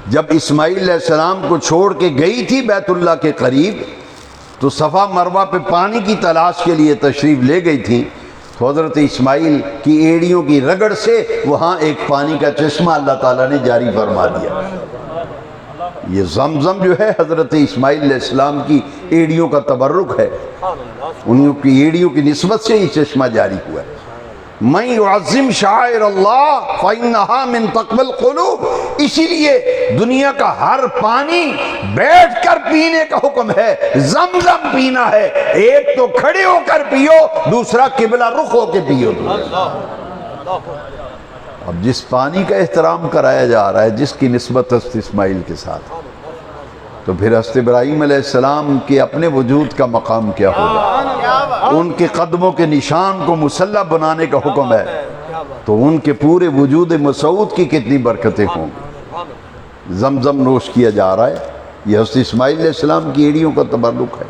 جب اسماعیل علیہ السلام کو چھوڑ کے گئی تھی بیت اللہ کے قریب، تو صفا مروہ پہ پانی کی تلاش کے لیے تشریف لے گئی تھی، تو حضرت اسماعیل کی ایڑیوں کی رگڑ سے وہاں ایک پانی کا چشمہ اللہ تعالیٰ نے جاری فرما دیا. یہ زمزم جو ہے حضرت اسماعیل علیہ السلام کی ایڑیوں کا تبرک ہے، ان کی ایڑیوں کی نسبت سے یہ چشمہ جاری ہوا ہے. من يعظم شعائر اللہ فإنها من تقوى القلوب. اسی لیے دنیا کا ہر پانی بیٹھ کر پینے کا حکم ہے، زمزم پینا ہے. ایک تو کھڑے ہو کر پیو، دوسرا قبلہ رخ ہو کے پیو. اب جس پانی کا احترام کرایا جا رہا ہے، جس کی نسبت حضرت اسماعیل کے ساتھ، تو پھر حضرت ابراہیم علیہ السلام کے اپنے وجود کا مقام کیا ہوگا؟ ان کے قدموں کے نشان کو مسلح بنانے کا حکم ہے، تو ان کے پورے وجود مسعود کی کتنی برکتیں ہوں گی. زمزم نوش کیا جا رہا ہے، یہ حضرت اسماعیل علیہ السلام کی ایڑیوں کا تبرک ہے.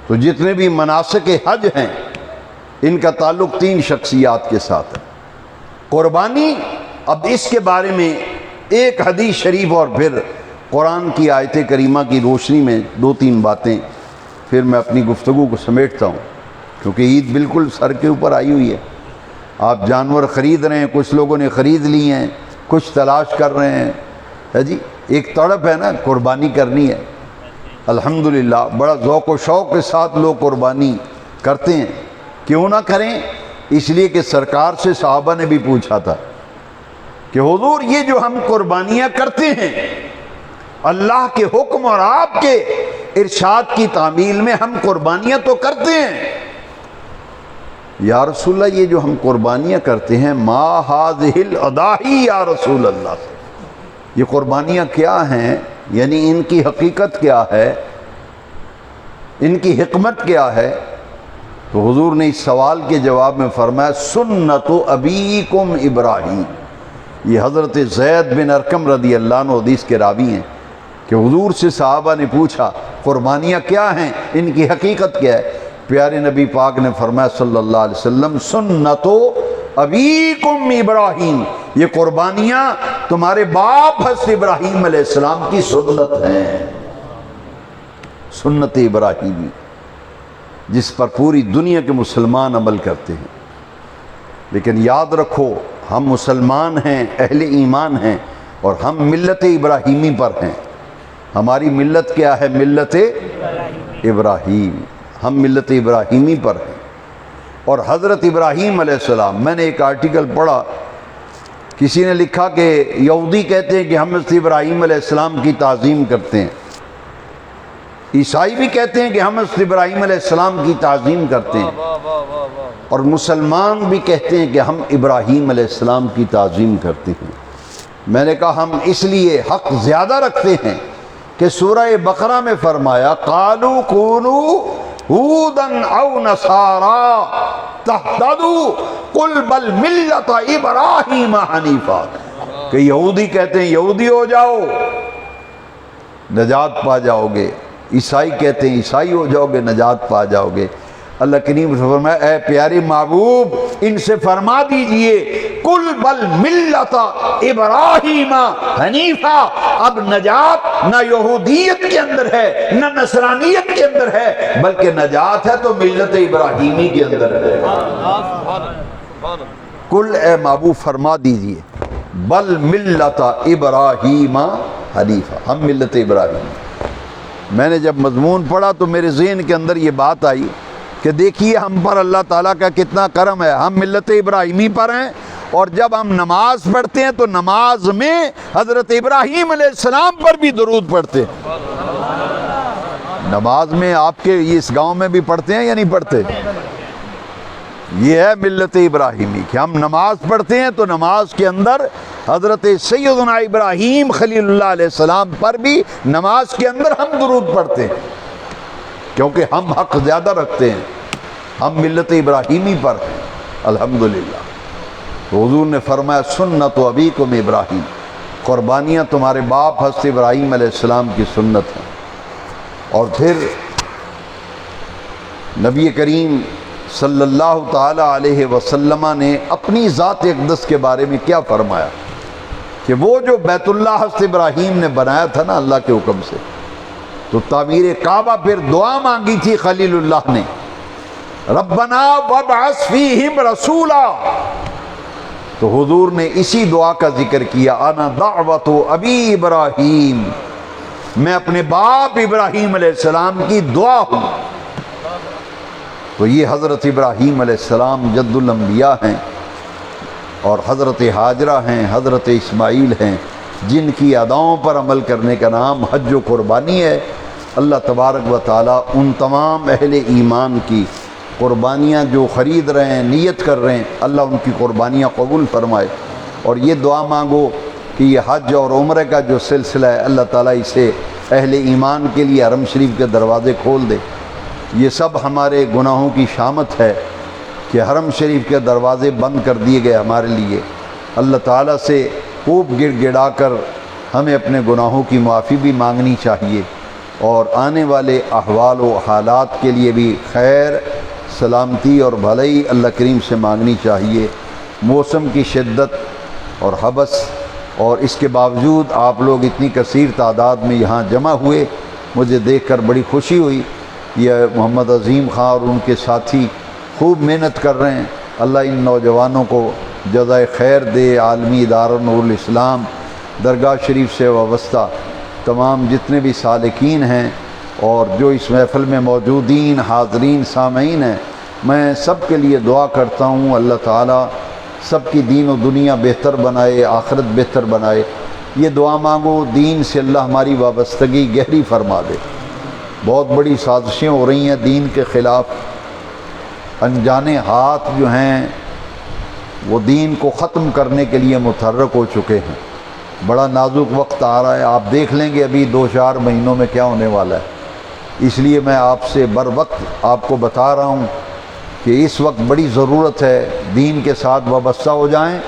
تو جتنے بھی مناسک حج ہیں ان کا تعلق 3 شخصیات کے ساتھ ہے. قربانی، اب اس کے بارے میں ایک حدیث شریف اور پھر قرآن کی آیت کریمہ کی روشنی میں 2-3 باتیں، پھر میں اپنی گفتگو کو سمیٹتا ہوں، کیونکہ عید بالکل سر کے اوپر آئی ہوئی ہے. آپ جانور خرید رہے ہیں، کچھ لوگوں نے خرید لی ہیں، کچھ تلاش کر رہے ہیں. ہے جی، ایک تڑپ ہے نا، قربانی کرنی ہے. الحمدللہ بڑا ذوق و شوق کے ساتھ لوگ قربانی کرتے ہیں. کیوں نہ کریں؟ اس لیے کہ سرکار سے صحابہ نے بھی پوچھا تھا کہ حضور یہ جو ہم قربانیاں کرتے ہیں، اللہ کے حکم اور آپ کے ارشاد کی تعمیل میں ہم قربانیاں تو کرتے ہیں، یا رسول اللہ یہ جو ہم قربانیاں کرتے ہیں، ما هذه الاضاحی یا رسول اللہ، یہ قربانیاں کیا ہیں؟ یعنی ان کی حقیقت کیا ہے، ان کی حکمت کیا ہے؟ تو حضور نے اس سوال کے جواب میں فرمایا سنت ابیکم ابراہیم، یہ حضرت زید بن ارقم رضی اللہ عنہ حدیث کے راوی ہیں کہ حضور سے صحابہ نے پوچھا قربانیاں کیا ہیں، ان کی حقیقت کیا ہے؟ پیارے نبی پاک نے فرمایا صلی اللہ علیہ وسلم سنت ابیکم ابراہیم، یہ قربانیاں تمہارے باپ حضرت ابراہیم علیہ السلام کی سنت ہیں، سنت ابراہیمی جس پر پوری دنیا کے مسلمان عمل کرتے ہیں۔ لیکن یاد رکھو ہم مسلمان ہیں، اہل ایمان ہیں، اور ہم ملت ابراہیمی پر ہیں۔ ہماری ملت کیا ہے؟ ملت ابراہیم، ہم ملت ابراہیمی پر ہیں۔ اور حضرت ابراہیم علیہ السلام، میں نے ایک آرٹیکل پڑھا، کسی نے لکھا کہ یہودی کہتے ہیں کہ ہم حضرت ابراہیم علیہ السلام کی تعظیم کرتے ہیں، عیسائی بھی کہتے ہیں کہ ہم حضرت ابراہیم علیہ السلام کی تعظیم کرتے ہیں، اور مسلمان بھی کہتے ہیں کہ ہم ابراہیم علیہ السلام کی تعظیم کرتے ہیں۔ میں نے کہا ہم اس لیے حق زیادہ رکھتے ہیں کہ سورہ بقرہ میں فرمایا قالوا کونوا ہودا او نصارا تہتدوا قل بل ملت ابراہیم حنیفا، کہ یہودی کہتے ہیں یہودی ہو جاؤ نجات پا جاؤ گے، عیسائی کہتے ہیں عیسائی ہو جاؤ گے نجات پا جاؤ گے۔ اللہ کریم سے فرمایا اے پیارے محبوب ان سے فرما دیجئے کل بل ملت ابراہیم حنیفا، اب نجات نہ یہودیت کے اندر ہے نہ نصرانیت کے اندر ہے، بلکہ نجات ہے تو ملت ابراہیمی کے اندر ہے۔ کل اے محبوب فرما دیجئے بل ملت ابراہیم حنیفا، ہم ملت ابراہیم۔ میں نے جب مضمون پڑھا تو میرے ذہن کے اندر یہ بات آئی کہ دیکھیے ہم پر اللہ تعالیٰ کا کتنا کرم ہے، ہم ملت ابراہیمی پر ہیں، اور جب ہم نماز پڑھتے ہیں تو نماز میں حضرت ابراہیم علیہ السلام پر بھی درود پڑھتے ہیں۔ نماز میں آپ کے اس گاؤں میں بھی پڑھتے ہیں یا نہیں پڑھتے؟ یہ ہے ملت ابراہیمی کہ ہم نماز پڑھتے ہیں تو نماز کے اندر حضرت سیدنا ابراہیم خلیل اللہ علیہ السلام پر بھی نماز کے اندر ہم درود پڑھتے ہیں، کیونکہ ہم حق زیادہ رکھتے ہیں، ہم ملت ابراہیمی پر ہیں الحمدللہ۔ تو حضور نے فرمایا سنت ابیکم ابراہیم، قربانیاں تمہارے باپ حضرت ابراہیم علیہ السلام کی سنت ہیں۔ اور پھر نبی کریم صلی اللہ تعالی علیہ وسلم نے اپنی ذات اقدس کے بارے میں کیا فرمایا کہ وہ جو بیت اللہ حضرت ابراہیم نے بنایا تھا نا اللہ کے حکم سے، تو تعمیر کعبہ پھر دعا مانگی تھی خلیل اللہ نے، ربنا وابعث فیہم رسولا، تو حضور نے اسی دعا کا ذکر کیا انا دعوت ابی ابراہیم، میں اپنے باپ ابراہیم علیہ السلام کی دعا ہوں۔ تو یہ حضرت ابراہیم علیہ السلام جد الانبیاء ہیں، اور حضرت ہاجرہ ہیں، حضرت اسماعیل ہیں، جن کی اداؤں پر عمل کرنے کا نام حج و قربانی ہے۔ اللہ تبارک و تعالیٰ ان تمام اہل ایمان کی قربانیاں جو خرید رہے ہیں، نیت کر رہے ہیں، اللہ ان کی قربانیاں قبول فرمائے۔ اور یہ دعا مانگو کہ یہ حج اور عمرہ کا جو سلسلہ ہے اللہ تعالیٰ اسے اہل ایمان کے لیے حرم شریف کے دروازے کھول دے۔ یہ سب ہمارے گناہوں کی شامت ہے کہ حرم شریف کے دروازے بند کر دیے گئے ہمارے لیے۔ اللہ تعالیٰ سے خوب گڑ گڑا کر ہمیں اپنے گناہوں کی معافی بھی مانگنی چاہیے، اور آنے والے احوال و حالات کے لیے بھی خیر، سلامتی اور بھلائی اللہ کریم سے مانگنی چاہیے۔ موسم کی شدت اور حبس، اور اس کے باوجود آپ لوگ اتنی کثیر تعداد میں یہاں جمع ہوئے، مجھے دیکھ کر بڑی خوشی ہوئی۔ یہ محمد عظیم خان اور ان کے ساتھی خوب محنت کر رہے ہیں، اللہ ان نوجوانوں کو جزائے خیر دے۔ عالمی ادارہ نور الاسلام درگاہ شریف سے وابستہ تمام جتنے بھی سالکین ہیں اور جو اس محفل میں موجودین حاضرین سامعین ہیں، میں سب کے لیے دعا کرتا ہوں اللہ تعالیٰ سب کی دین و دنیا بہتر بنائے، آخرت بہتر بنائے۔ یہ دعا مانگو دین سے اللہ ہماری وابستگی گہری فرما دے۔ بہت بڑی سازشیں ہو رہی ہیں دین کے خلاف، انجانے ہاتھ جو ہیں وہ دین کو ختم کرنے کے لیے متحرک ہو چکے ہیں۔ بڑا نازک وقت آ رہا ہے، آپ دیکھ لیں گے ابھی 2-4 مہینوں میں کیا ہونے والا ہے۔ اس لیے میں آپ سے بر وقت آپ کو بتا رہا ہوں کہ اس وقت بڑی ضرورت ہے دین کے ساتھ وابستہ ہو جائیں،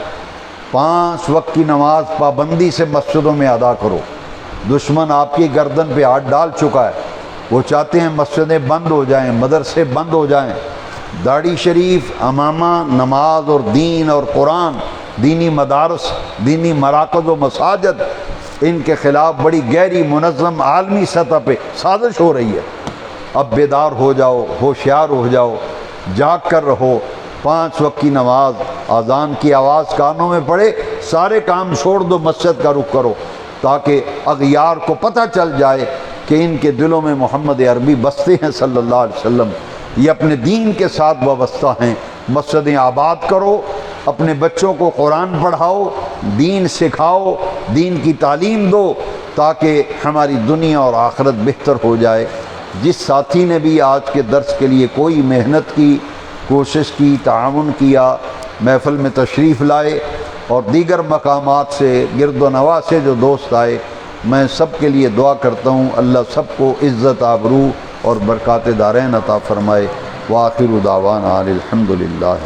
5 وقت کی نماز پابندی سے مسجدوں میں ادا کرو۔ دشمن آپ کی گردن پہ ہاتھ ڈال چکا ہے، وہ چاہتے ہیں مسجدیں بند ہو جائیں، مدرسے بند ہو جائیں۔ داڑھی شریف، امامہ، نماز اور دین اور قرآن، دینی مدارس، دینی مراکز و مساجد، ان کے خلاف بڑی گہری منظم عالمی سطح پہ سازش ہو رہی ہے۔ اب بیدار ہو جاؤ، ہوشیار ہو جاؤ، جاگ کر رہو۔ 5 وقت کی نماز، اذان کی آواز کانوں میں پڑے، سارے کام چھوڑ دو، مسجد کا رخ کرو، تاکہ اغیار کو پتہ چل جائے کہ ان کے دلوں میں محمد عربی بستے ہیں صلی اللہ علیہ وسلم، یہ اپنے دین کے ساتھ وابستہ ہیں۔ مسجدیں آباد کرو، اپنے بچوں کو قرآن پڑھاؤ، دین سکھاؤ، دین کی تعلیم دو، تاکہ ہماری دنیا اور آخرت بہتر ہو جائے۔ جس ساتھی نے بھی آج کے درس کے لیے کوئی محنت کی، کوشش کی، تعاون کیا، محفل میں تشریف لائے اور دیگر مقامات سے، گرد و نواح سے جو دوست آئے، میں سب کے لیے دعا کرتا ہوں اللہ سب کو عزت، آبرو اور برکات دارین عطا فرمائے۔ وآخر دعوانا الحمد للہ۔